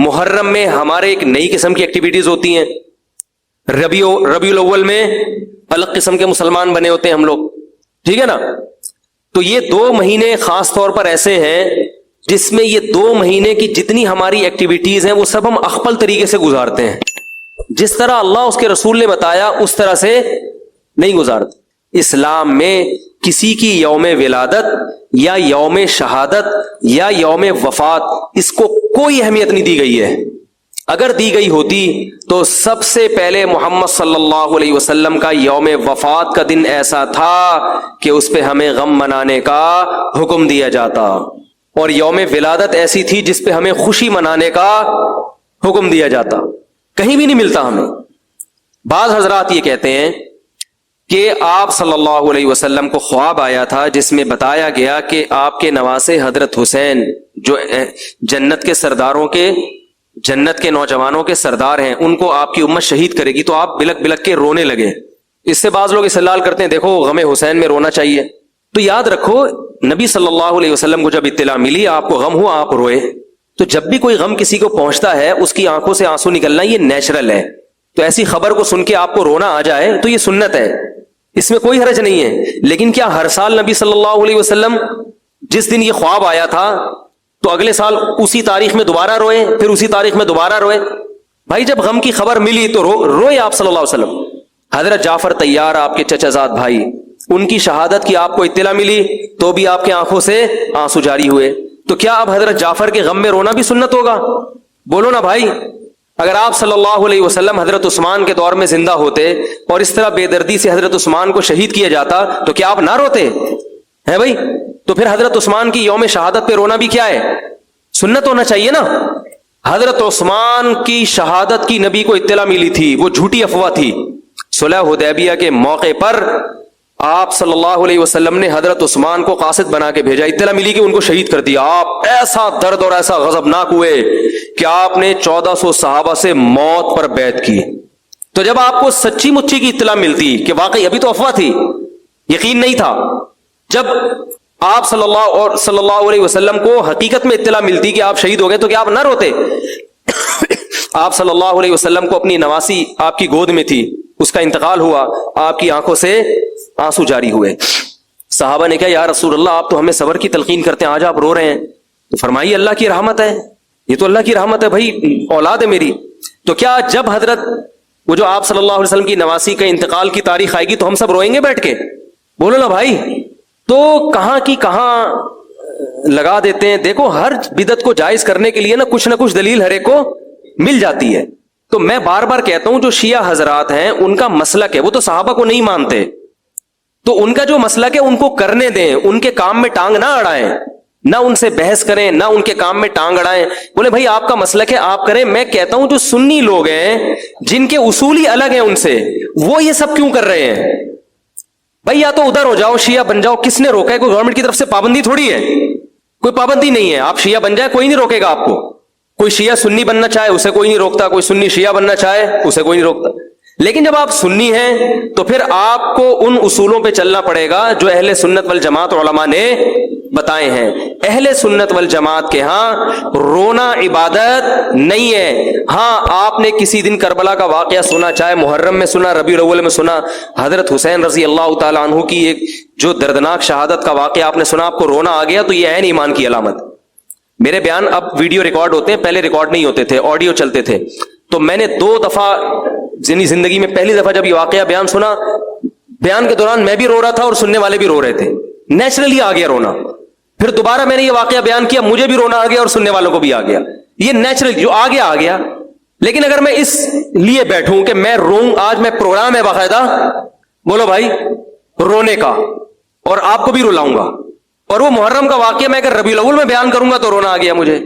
محرم میں ہمارے ایک نئی قسم کی ایکٹیویٹیز ہوتی ہیں، ربیع الاول میں الگ قسم کے مسلمان بنے ہوتے ہیں ہم لوگ، ٹھیک ہے نا؟ تو یہ 2 مہینے خاص طور پر ایسے ہیں جس میں یہ 2 مہینے کی جتنی ہماری ایکٹیویٹیز ہیں وہ سب ہم اخپل طریقے سے گزارتے ہیں، جس طرح اللہ اس کے رسول نے بتایا اس طرح سے نہیں گزارتے۔ اسلام میں کسی کی یوم ولادت یا یوم شہادت یا یوم وفات اس کو کوئی اہمیت نہیں دی گئی ہے۔ اگر دی گئی ہوتی تو سب سے پہلے محمد صلی اللہ علیہ وسلم کا یوم وفات کا دن ایسا تھا کہ اس پہ ہمیں غم منانے کا حکم دیا جاتا، اور یوم ولادت ایسی تھی جس پہ ہمیں خوشی منانے کا حکم دیا جاتا۔ کہیں بھی نہیں ملتا ہمیں۔ بعض حضرات یہ کہتے ہیں کہ آپ صلی اللہ علیہ وسلم کو خواب آیا تھا جس میں بتایا گیا کہ آپ کے نواسے حضرت حسین جو جنت کے سرداروں کے، جنت کے نوجوانوں کے سردار ہیں، ان کو آپ کی امت شہید کرے گی، تو آپ بلک بلک کے رونے لگے۔ اس سے بعض لوگ استدلال کرتے ہیں دیکھو غم حسین میں رونا چاہیے، تو یاد رکھو نبی صلی اللہ علیہ وسلم کو جب اطلاع ملی، آپ کو غم ہوا، آپ روئے۔ تو جب بھی کوئی غم کسی کو پہنچتا ہے اس کی آنکھوں سے آنسو نکلنا یہ نیچرل ہے۔ تو ایسی خبر کو سن کے آپ کو رونا آ جائے تو یہ سنت ہے، اس میں کوئی حرج نہیں ہے۔ لیکن کیا ہر سال نبی صلی اللہ علیہ وسلم جس دن یہ خواب آیا تھا تو اگلے سال اسی تاریخ میں دوبارہ روئے، پھر اسی تاریخ میں دوبارہ روئے؟ بھائی جب غم کی خبر ملی تو روئے آپ صلی اللہ علیہ وسلم۔ حضرت جعفر طیار آپ کے چچا زاد بھائی، ان کی شہادت کی آپ کو اطلاع ملی تو بھی آپ کے آنکھوں سے آنسو جاری ہوئے، تو کیا اب حضرت جعفر کے غم میں رونا بھی سنت ہوگا؟ بولو نا بھائی۔ اگر آپ صلی اللہ علیہ وسلم حضرت عثمان کے دور میں زندہ ہوتے اور اس طرح بے دردی سے حضرت عثمان کو شہید کیا جاتا تو کیا آپ نہ روتے ہیں بھائی؟ تو پھر حضرت عثمان کی یوم شہادت پہ رونا بھی کیا ہے؟ سنت ہونا چاہیے نا۔ حضرت عثمان کی شہادت کی نبی کو اطلاع ملی تھی، وہ جھوٹی افواہ تھی۔ صلح حدیبیہ کے موقع پر آپ صلی اللہ علیہ وسلم نے حضرت عثمان کو قاصد بنا کے بھیجا، اطلاع ملی کہ ان کو شہید کر دیا۔ آپ ایسا درد اور ایسا غضبناک ہوئے کہ آپ نے 1400 صحابہ سے موت پر بیعت کی۔ تو جب آپ کو سچی مچی کی اطلاع ملتی کہ واقعی ابھی تو افواہ تھی، یقین نہیں تھا، جب آپ صلی اللہ علیہ وسلم کو حقیقت میں اطلاع ملتی کہ آپ شہید ہو گئے تو کیا آپ نہ روتے؟ آپ صلی اللہ علیہ وسلم کو اپنی نواسی آپ کی گود میں تھی، اس کا انتقال ہوا، آپ کی آنکھوں سے آنسو جاری ہوئے۔ صحابہ نے کہا یا رسول اللہ آپ تو ہمیں صبر کی تلقین کرتے ہیں، آج آپ رو رہے ہیں۔ تو فرمائیے اللہ کی رحمت ہے، یہ تو اللہ کی رحمت ہے بھائی، اولاد ہے میری۔ تو کیا جب حضرت وہ جو آپ صلی اللہ علیہ وسلم کی نواسی کا انتقال کی تاریخ آئے گی تو ہم سب روئیں گے بیٹھ کے؟ بولو نا بھائی۔ تو کہاں کی کہاں لگا دیتے ہیں۔ دیکھو ہر بدعت کو جائز کرنے کے لیے نہ کچھ دلیل ہر ایک کو مل جاتی ہے۔ تو میں بار بار کہتا ہوں جو شیعہ حضرات ہیں ان کا مسلک ہے، وہ تو صحابہ کو نہیں مانتے، تو ان کا جو مسلک ہے ان کو کرنے دیں، ان کے کام میں ٹانگ نہ اڑائیں، نہ ان سے بحث کریں، نہ ان کے کام میں ٹانگ اڑائیں۔ بولے بھائی آپ کا مسلک ہے آپ کریں۔ میں کہتا ہوں جو سنی لوگ ہیں جن کے اصول ہی الگ ہیں ان سے، وہ یہ سب کیوں کر رہے ہیں؟ بھائی یا تو ادھر ہو جاؤ، شیعہ بن جاؤ، کس نے روکا ہے؟ کوئی گورنمنٹ کی طرف سے پابندی تھوڑی ہے، کوئی پابندی نہیں ہے، آپ شیعہ بن جائے کوئی نہیں روکے گا آپ کو۔ کوئی شیعہ سنی بننا چاہے اسے کوئی نہیں روکتا، کوئی سنی شیعہ بننا چاہے اسے کوئی نہیں روکتا۔ لیکن جب آپ سنی ہیں تو پھر آپ کو ان اصولوں پہ چلنا پڑے گا جو اہل سنت والجماعت علماء نے بتائے ہیں۔ اہل سنت والجماعت کے ہاں رونا عبادت نہیں ہے۔ ہاں آپ نے کسی دن کربلا کا واقعہ سنا، چاہے محرم میں سنا، ربیع الاول میں سنا، حضرت حسین رضی اللہ تعالیٰ عنہ کی ایک جو دردناک شہادت کا واقعہ آپ نے سنا، آپ کو رونا آ گیا، تو یہ عین ایمان کی علامت۔ میرے بیان اب ویڈیو ریکارڈ ہوتے ہیں، پہلے ریکارڈ نہیں ہوتے تھے، آڈیو چلتے تھے۔ تو میں نے 2 دفعہ زندگی میں پہلی دفعہ جب یہ واقعہ بیان سنا، بیان کے دوران میں بھی رو رہا تھا اور سننے والے بھی رو رہے تھے، نیچرلی آ گیا رونا۔ پھر دوبارہ میں نے یہ واقعہ بیان کیا، مجھے بھی رونا آ گیا اور سننے والوں کو بھی آ گیا۔ یہ نیچرل جو آ گیا آ گیا۔ لیکن اگر میں اس لیے بیٹھوں کہ میں روں، آج میں پروگرام ہے باقاعدہ، بولو بھائی، رونے کا، اور آپ کو بھی رلاؤں گا، اور وہ محرم کا واقعہ میں اگر ربیع الاول میں بیان کروں گا تو رونا آ گیا مجھے۔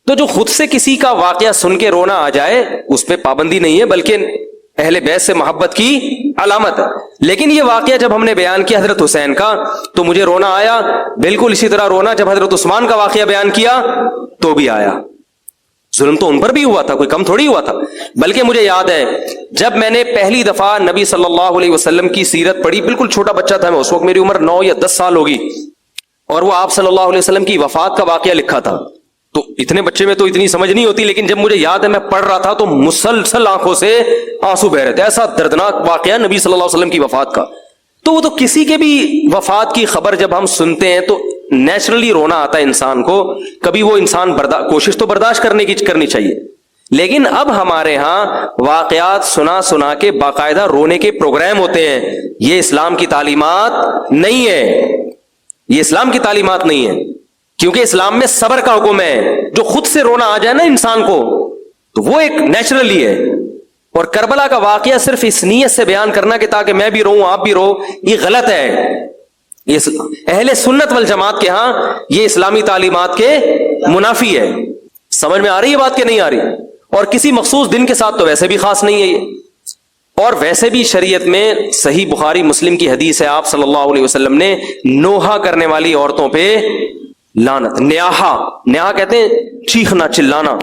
تو جو خود سے کسی کا واقعہ سن کے رونا آ جائے اس پہ پابندی نہیں ہے، بلکہ اہل بیت سے محبت کی علامت ہے۔ لیکن یہ واقعہ جب ہم نے بیان کیا حضرت حسین کا تو مجھے رونا آیا، بالکل اسی طرح رونا جب حضرت عثمان کا واقعہ بیان کیا تو بھی آیا۔ ظلم تو ان پر بھی ہوا تھا، کوئی کم تھوڑی ہوا تھا۔ بلکہ مجھے یاد ہے جب میں نے پہلی دفعہ نبی صلی اللہ علیہ وسلم کی سیرت پڑھی، بالکل چھوٹا بچہ تھا میں اس وقت، میری عمر 9 یا 10 سال ہوگی، اور وہ آپ صلی اللہ علیہ وسلم کی وفات کا واقعہ لکھا تھا۔ تو اتنے بچے میں تو اتنی سمجھ نہیں ہوتی، لیکن جب مجھے یاد ہے میں پڑھ رہا تھا تو مسلسل آنکھوں سے آنسو بہ رہے تھے. ایسا دردناک واقعہ نبی صلی اللہ علیہ وسلم کی وفات کا. تو وہ تو کسی کے بھی وفات کی خبر جب ہم سنتے ہیں تو نیچرلی رونا آتا ہے انسان کو. کبھی وہ انسان کوشش تو برداشت کرنی چاہیے، لیکن اب ہمارے ہاں واقعات سنا کے باقاعدہ رونے کے پروگرام ہوتے ہیں. یہ اسلام کی تعلیمات نہیں ہے، یہ اسلام کی تعلیمات نہیں ہے، کیونکہ اسلام میں صبر کا حکم ہے. جو خود سے رونا آ جائے نا انسان کو تو وہ ایک نیچرلی ہے. اور کربلا کا واقعہ صرف اس نیت سے بیان کرنا کہ تاکہ میں بھی روؤں آپ بھی رو، یہ غلط ہے. یہ اہل سنت والجماعت کے ہاں یہ اسلامی تعلیمات کے منافی ہے. سمجھ میں آ رہی ہے بات کہ نہیں آ رہی؟ اور کسی مخصوص دن کے ساتھ تو ویسے بھی خاص نہیں ہے یہ. اور ویسے بھی شریعت میں صحیح بخاری مسلم کی حدیث ہے، آپ صلی اللہ علیہ وسلم نے نوحہ کرنے والی عورتوں پہ لعنت، نیاحہ کہتے ہیں چیخنا چلانا.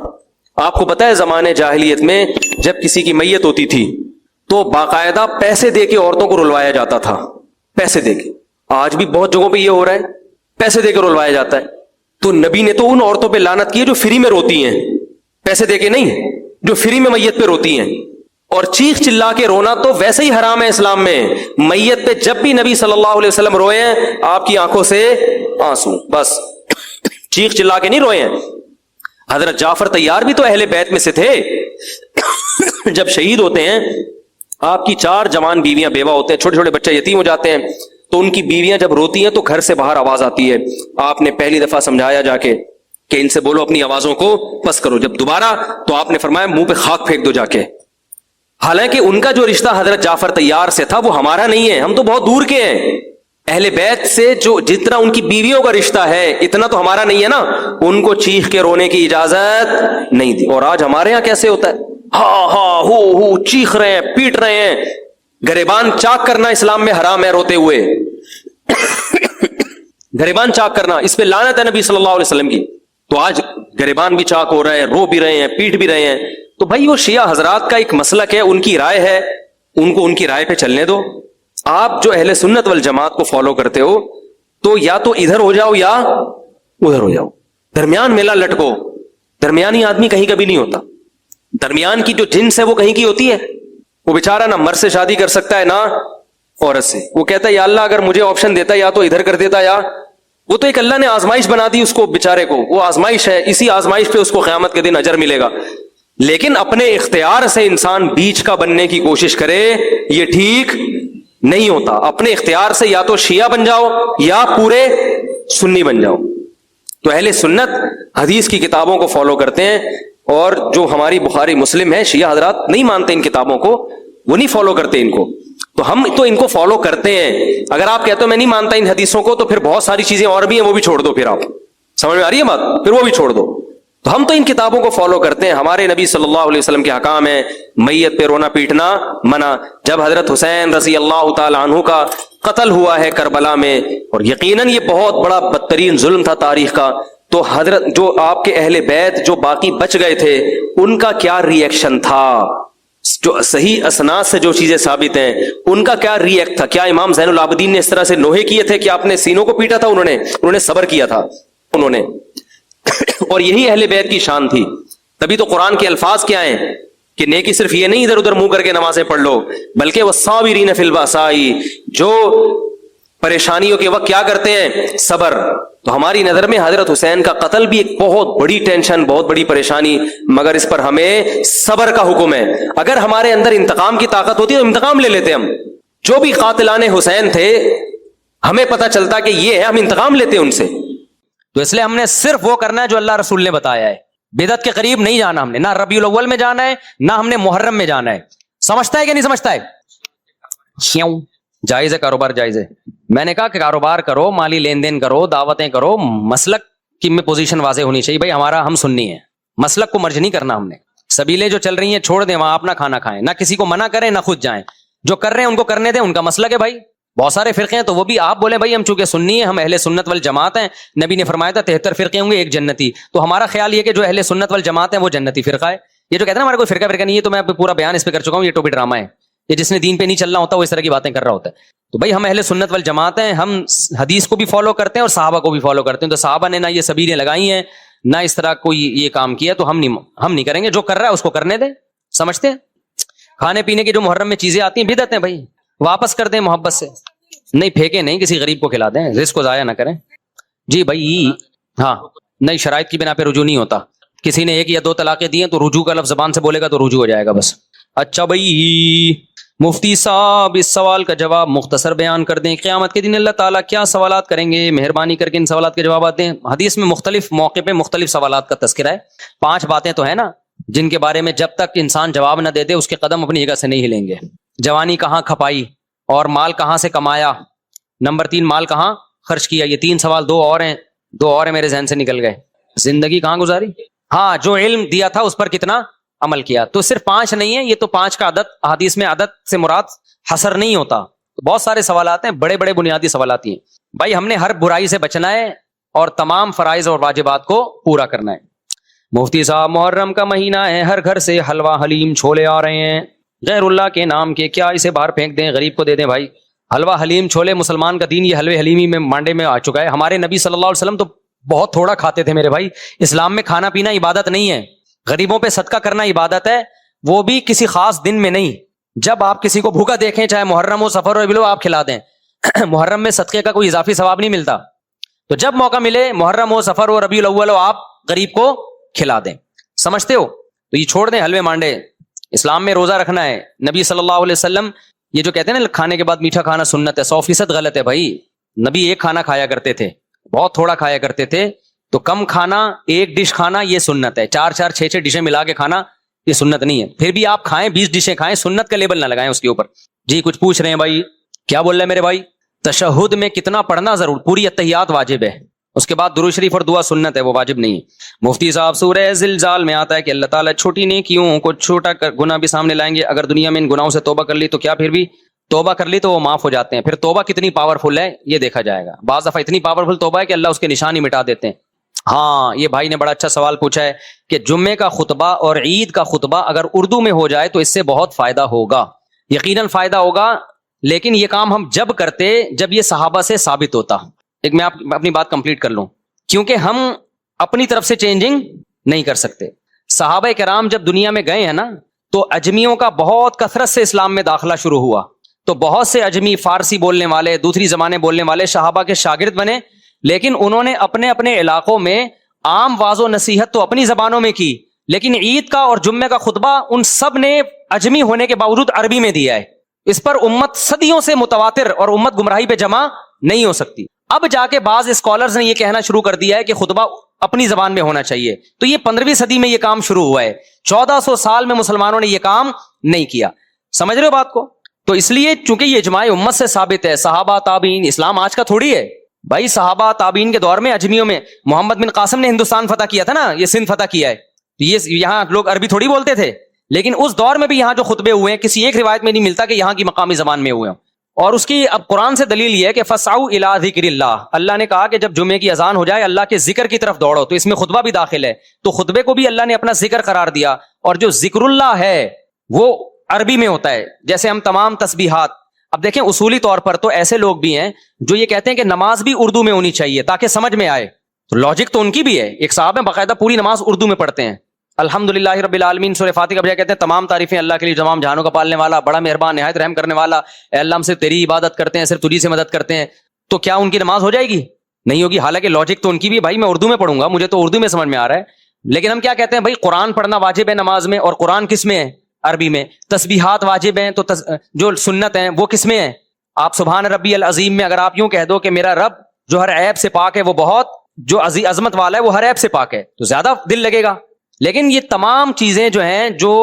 آپ کو پتا ہے زمانے جاہلیت میں جب کسی کی میت ہوتی تھی تو باقاعدہ پیسے دے کے عورتوں کو رلوایا جاتا تھا، پیسے دے کے. آج بھی بہت جگہوں پہ یہ ہو رہا ہے، پیسے دے کے رلوایا جاتا ہے. تو نبی نے تو ان عورتوں پہ لعنت کی ہے جو فری میں روتی ہیں، پیسے دے کے نہیں، جو فری میں میت پہ روتی ہیں. اور چیخ چلا کے رونا تو ویسے ہی حرام ہے اسلام میں. میت پہ جب بھی نبی صلی اللہ علیہ وسلم روئے ہیں آپ کی آنکھوں سے آنسو، بس چیخ چلا کے نہیں روئے ہیں. حضرت جعفر طیار بھی تو اہل بیت میں سے تھے. جب شہید ہوتے ہیں آپ کی 4 جوان بیویاں بیوہ ہوتے ہیں، چھوٹے چھوٹے بچے یتیم ہو جاتے ہیں، تو ان کی بیویاں جب روتی ہیں تو گھر سے باہر آواز آتی ہے. آپ نے پہلی دفعہ سمجھایا جا کے کہ ان سے بولو اپنی آوازوں کو پس کرو. جب دوبارہ تو آپ نے فرمایا منہ پہ خاک پھینک دو جا کے. حالانکہ ان کا جو رشتہ حضرت جعفر طیار سے تھا وہ ہمارا نہیں ہے، ہم تو بہت دور کے ہیں. اہل بیت سے جو جتنا ان کی بیویوں کا رشتہ ہے اتنا تو ہمارا نہیں ہے نا. ان کو چیخ کے رونے کی اجازت نہیں دی. اور آج ہمارے ہاں کیسے ہوتا ہے، ہاں ہاں ہو چیخ رہے ہیں، پیٹ رہے ہیں. گریبان چاک کرنا اسلام میں حرام ہے روتے ہوئے. گریبان چاک کرنا اس پہ لعنت ہے نبی صلی اللہ علیہ وسلم کی. تو آج گریبان بھی چاک ہو رہا ہے، رو بھی رہے ہیں، پیٹ بھی رہے ہیں. تو بھائی وہ شیعہ حضرات کا ایک مسلک ہے، ان کی رائے ہے، ان کو ان کی رائے پہ چلنے دو. آپ جو اہل سنت والجماعت کو فالو کرتے ہو تو یا تو ادھر ہو جاؤ یا ادھر ہو جاؤ، درمیان میلہ لٹکو. درمیانی آدمی کہیں کبھی نہیں ہوتا. درمیان کی جو جنس ہے وہ کہیں کی ہوتی ہے. وہ بیچارہ نہ مرد سے شادی کر سکتا ہے نہ عورت سے. وہ کہتا ہے یا اللہ اگر مجھے آپشن دیتا یا تو ادھر کر دیتا یا وہ تو ایک اللہ نے آزمائش بنا دی اس کو بیچارے کو. وہ آزمائش ہے، اسی آزمائش پہ اس کو قیامت کے دن اجر ملے گا. لیکن اپنے اختیار سے انسان بیچ کا بننے کی کوشش کرے یہ ٹھیک نہیں ہوتا. اپنے اختیار سے یا تو شیعہ بن جاؤ یا پورے سنی بن جاؤ. تو اہل سنت حدیث کی کتابوں کو فالو کرتے ہیں، اور جو ہماری بخاری مسلم ہے شیعہ حضرات نہیں مانتے ان کتابوں کو، وہ نہیں فالو کرتے ان کو. تو ہم تو ان کو فالو کرتے ہیں. اگر آپ کہتے ہو میں نہیں مانتا ان حدیثوں کو تو پھر بہت ساری چیزیں اور بھی ہیں وہ بھی چھوڑ دو. پھر آپ سمجھ میں آ رہی ہے بات؟ پھر وہ بھی چھوڑ دو. تو ہم تو ان کتابوں کو فالو کرتے ہیں. ہمارے نبی صلی اللہ علیہ وسلم کے احکام ہیں، میت پہ رونا پیٹنا منع. جب حضرت حسین رضی اللہ تعالی عنہ کا قتل ہوا ہے کربلا میں، اور یقیناً یہ بہت بڑا بدترین ظلم تھا تاریخ کا، تو حضرت جو آپ کے اہل بیت جو باقی بچ گئے تھے ان کا کیا ری ایکشن تھا؟ جو صحیح اسناد سے جو چیزیں ثابت ہیں ان کا کیا ری ایکٹ تھا؟ کیا امام زین العابدین نے اس طرح سے نوحے کیے تھے کہ آپ نے سینوں کو پیٹا تھا؟ انہوں نے صبر کیا تھا انہوں نے. اور یہی اہل بیت کی شان تھی. تبھی تو قرآن کے الفاظ کیا ہیں کہ نیکی صرف یہ نہیں ادھر ادھر منہ کر کے نمازیں پڑھ لو، بلکہ والصابرین فی البأساء، جو پریشانیوں کے وقت کیا کرتے ہیں؟ صبر. تو ہماری نظر میں حضرت حسین کا قتل بھی ایک بہت بڑی ٹینشن، بہت بڑی پریشانی، مگر اس پر ہمیں صبر کا حکم ہے. اگر ہمارے اندر انتقام کی طاقت ہوتی تو انتقام لے لیتے. ہم جو بھی قاتلان حسین تھے ہمیں پتہ چلتا کہ یہ ہے، ہم انتقام لیتے ان سے. تو اس لیے ہم نے صرف وہ کرنا ہے جو اللہ رسول نے بتایا ہے. بدعت کے قریب نہیں جانا ہم نے، نہ ربیع الاول میں جانا ہے نہ ہم نے محرم میں جانا ہے. سمجھتا ہے کہ نہیں سمجھتا ہے؟ جائز ہے کاروبار، جائز ہے. میں نے کہا کہ کاروبار کرو، مالی لین دین کرو، دعوتیں کرو، مسلک کی میں پوزیشن واضح ہونی چاہیے. بھائی ہم سنی ہیں، مسلک کو مرج نہیں کرنا ہم نے. سبیلیں جو چل رہی ہیں چھوڑ دیں، وہاں اپنا کھانا کھائیں، نہ کسی کو منع کریں نہ خود جائیں. جو کر رہے ہیں ان کو کرنے دیں، ان کا مسلک ہے. بھائی بہت سارے فرقے ہیں تو وہ بھی آپ بولیں بھائی ہم چونکہ سنی ہیں، ہم اہل سنت والجماعت ہیں. نبی نے فرمایا تھا 73 فرقے ہوں گے ایک جنتی. تو ہمارا خیال یہ کہ جو اہل سنت والجماعت ہیں وہ جنتی فرقہ ہے. یہ جو کہتے ہیں نا ہمارا کوئی فرقہ نہیں ہے، تو میں پورا بیان اس پہ کر چکا ہوں، یہ ٹوپی ڈرامہ ہے. یہ جس نے دین پہ نہیں چلنا ہوتا وہ اس طرح کی باتیں کر رہا ہوتا ہے. تو بھائی ہم اہل سنت والجماعت ہیں، ہم حدیث کو بھی فالو کرتے ہیں اور صحابہ کو بھی فالو کرتے ہیں. تو صحابہ نے نہ یہ سبیلیں لگائی ہیں نہ اس طرح کوئی یہ کام کیا تو ہم نہیں کریں گے. جو کر رہا ہے اس کو کرنے دیں. سمجھتے ہیں؟ کھانے پینے کی جو محرم میں چیزیں آتی ہیں بدعت ہیں بھائی, واپس کر دیں محبت سے, نہیں پھینکیں نہیں, کسی غریب کو کھلا دیں, رزق کو ضائع نہ کریں. جی بھائی ہاں, نہیں شرائط کی بنا پہ رجوع نہیں ہوتا. کسی نے 1 یا 2 طلاقیں دی ہیں تو رجوع کا لفظ زبان سے بولے گا تو رجوع ہو جائے گا بس. اچھا بھائی مفتی صاحب اس سوال کا جواب مختصر بیان کر دیں. قیامت کے دن اللہ تعالیٰ کیا سوالات کریں گے؟ مہربانی کر کے ان سوالات کے جوابات دیں. حدیث میں مختلف موقع پہ مختلف سوالات کا تذکرہ ہے. 5 باتیں تو ہے نا جن کے بارے میں جب تک انسان جواب نہ دے دے اس کے قدم اپنی جگہ سے نہیں ہلیں گے. جوانی کہاں کھپائی اور مال کہاں سے کمایا. نمبر 3 مال کہاں خرچ کیا. یہ 3 سوال 2 اور ہیں میرے ذہن سے نکل گئے. زندگی کہاں گزاری, ہاں جو علم دیا تھا اس پر کتنا عمل کیا. تو صرف 5 نہیں ہے, یہ تو 5 کا عدد حدیث میں عدد سے مراد حصر نہیں ہوتا. بہت سارے سوالات ہیں, بڑے بڑے بنیادی سوالات ہیں بھائی. ہم نے ہر برائی سے بچنا ہے اور تمام فرائض اور واجبات کو پورا کرنا ہے. مفتی صاحب محرم کا مہینہ ہے, ہر گھر سے حلوہ حلیم چھولے آ رہے ہیں غیر اللہ کے نام کے, کیا اسے باہر پھینک دیں غریب کو دے دیں؟ بھائی حلوہ حلیم چھولے مسلمان کا دین یہ حلوے حلیمی میں مانڈے میں آ چکا ہے. ہمارے نبی صلی اللہ علیہ وسلم تو بہت تھوڑا کھاتے تھے میرے بھائی. اسلام میں کھانا پینا عبادت نہیں ہے, غریبوں پہ صدقہ کرنا عبادت ہے, وہ بھی کسی خاص دن میں نہیں. جب آپ کسی کو بھوکا دیکھیں, چاہے محرم ہو سفر ہو ربیع آپ کھلا دیں. محرم میں صدقے کا کوئی اضافی ثواب نہیں ملتا, تو جب موقع ملے محرم ہو سفر ہو ربیع الاول ہو آپ غریب کو کھلا دیں. سمجھتے ہو؟ تو یہ چھوڑ دیں حلوے مانڈے. اسلام میں روزہ رکھنا ہے. نبی صلی اللہ علیہ وسلم یہ جو کہتے ہیں نا کھانے کے بعد میٹھا کھانا سنت ہے, 100% غلط ہے بھائی. نبی ایک کھانا کھایا کرتے تھے, بہت تھوڑا کھایا کرتے تھے. تو کم کھانا, ایک ڈش کھانا یہ سنت ہے. 4 6 ڈشیں ملا کے کھانا یہ سنت نہیں ہے. پھر بھی آپ کھائیں 20 ڈشیں کھائیں, سنت کا لیبل نہ لگائیں اس کے اوپر. جی کچھ پوچھ رہے ہیں بھائی, کیا بول رہے ہیں میرے بھائی؟ تشہد میں کتنا پڑھنا ضرور؟ پوری اتحیات واجب ہے, اس کے بعد درود شریف اور دعا سنت ہے, وہ واجب نہیں ہے. مفتی صاحب سورہ زلزال میں آتا ہے کہ اللہ تعالیٰ چھوٹی نیکیوں کو چھوٹا گناہ بھی سامنے لائیں گے. اگر دنیا میں ان گناہوں سے توبہ کر لی تو کیا پھر بھی توبہ کر لی تو وہ معاف ہو جاتے ہیں؟ پھر توبہ کتنی پاورفل ہے یہ دیکھا جائے گا. بعض دفعہ اتنی پاورفل توبہ ہے کہ اللہ اس کے نشان ہی مٹا دیتے ہیں. ہاں یہ بھائی نے بڑا اچھا سوال پوچھا ہے کہ جمعے کا خطبہ اور عید کا خطبہ اگر اردو میں ہو جائے تو اس سے بہت فائدہ ہوگا. یقیناً فائدہ ہوگا, لیکن یہ کام ہم جب کرتے جب یہ صحابہ سے ثابت ہوتا. ایک میں اپنی بات کمپلیٹ کر لوں, کیونکہ ہم اپنی طرف سے چینجنگ نہیں کر سکتے. صحابہ کرام جب دنیا میں گئے ہیں نا تو اجمیوں کا بہت کثرت سے اسلام میں داخلہ شروع ہوا. تو بہت سے اجمی فارسی بولنے والے, دوسری زبانیں بولنے والے صحابہ کے شاگرد بنے, لیکن انہوں نے اپنے اپنے علاقوں میں عام واعظ و نصیحت تو اپنی زبانوں میں کی, لیکن عید کا اور جمعے کا خطبہ ان سب نے اجمی ہونے کے باوجود عربی میں دیا ہے. اس پر امت صدیوں سے متواتر اور امت گمراہی پہ جمع نہیں ہو سکتی. اب جا کے بعض اسکالرز نے یہ کہنا شروع کر دیا ہے کہ خطبہ اپنی زبان میں ہونا چاہیے. تو یہ 15ویں صدی میں یہ کام شروع ہوا ہے, 1400 سال میں مسلمانوں نے یہ کام نہیں کیا. سمجھ رہے ہو بات کو؟ تو اس لیے چونکہ یہ اجماع امت سے ثابت ہے, صحابہ تابعین, اسلام آج کا تھوڑی ہے بھائی. صحابہ تابعین کے دور میں اجمیوں میں محمد بن قاسم نے ہندوستان فتح کیا تھا نا, یہ سندھ فتح کیا ہے. یہ یہاں لوگ عربی تھوڑی بولتے تھے, لیکن اس دور میں بھی یہاں جو خطبے ہوئے ہیں کسی ایک روایت میں نہیں ملتا کہ یہاں کی مقامی زبان میں ہوئے ہیں. اور اس کی اب قرآن سے دلیل یہ ہے کہ فَسْعَوْا إِلَىٰ ذِكْرِ اللَّهِ, اللہ نے کہا کہ جب جمعے کی اذان ہو جائے اللہ کے ذکر کی طرف دوڑو. تو اس میں خطبہ بھی داخل ہے, تو خطبے کو بھی اللہ نے اپنا ذکر قرار دیا. اور جو ذکر اللہ ہے وہ عربی میں ہوتا ہے, جیسے ہم تمام تسبیحات. اب دیکھیں اصولی طور پر تو ایسے لوگ بھی ہیں جو یہ کہتے ہیں کہ نماز بھی اردو میں ہونی چاہیے تاکہ سمجھ میں آئے. تو لاجک تو ان کی بھی ہے. ایک صاحب ہیں باقاعدہ پوری نماز اردو میں پڑھتے ہیں, الحمدللہ رب العالمین سورہ فاتحہ کا کہتے ہیں تمام تعریفیں اللہ کے لیے, تمام جہانوں کا پالنے والا, بڑا مہربان, نہایت رحم کرنے والا. اے اللہ ہم صرف تیری عبادت کرتے ہیں, صرف تجھی سے مدد کرتے ہیں. تو کیا ان کی نماز ہو جائے گی؟ نہیں ہوگی. حالانکہ لاجک تو ان کی بھی, بھائی میں اردو میں پڑھوں گا, مجھے تو اردو میں سمجھ میں آ رہا ہے. لیکن ہم کیا کہتے ہیں بھائی قرآن پڑھنا واجب ہے نماز میں, اور قرآن کس میں ہے؟ عربی میں. تسبیحات واجب ہیں, تو جو سنت ہیں وہ کس میں ہیں؟ آپ سبحان ربی العظیم میں اگر آپ یوں کہہ دو کہ میرا رب جو ہر عیب سے پاک ہے, وہ بہت جو عظمت والا ہے وہ ہر عیب سے پاک ہے, تو زیادہ دل لگے گا. لیکن یہ تمام چیزیں جو ہیں جو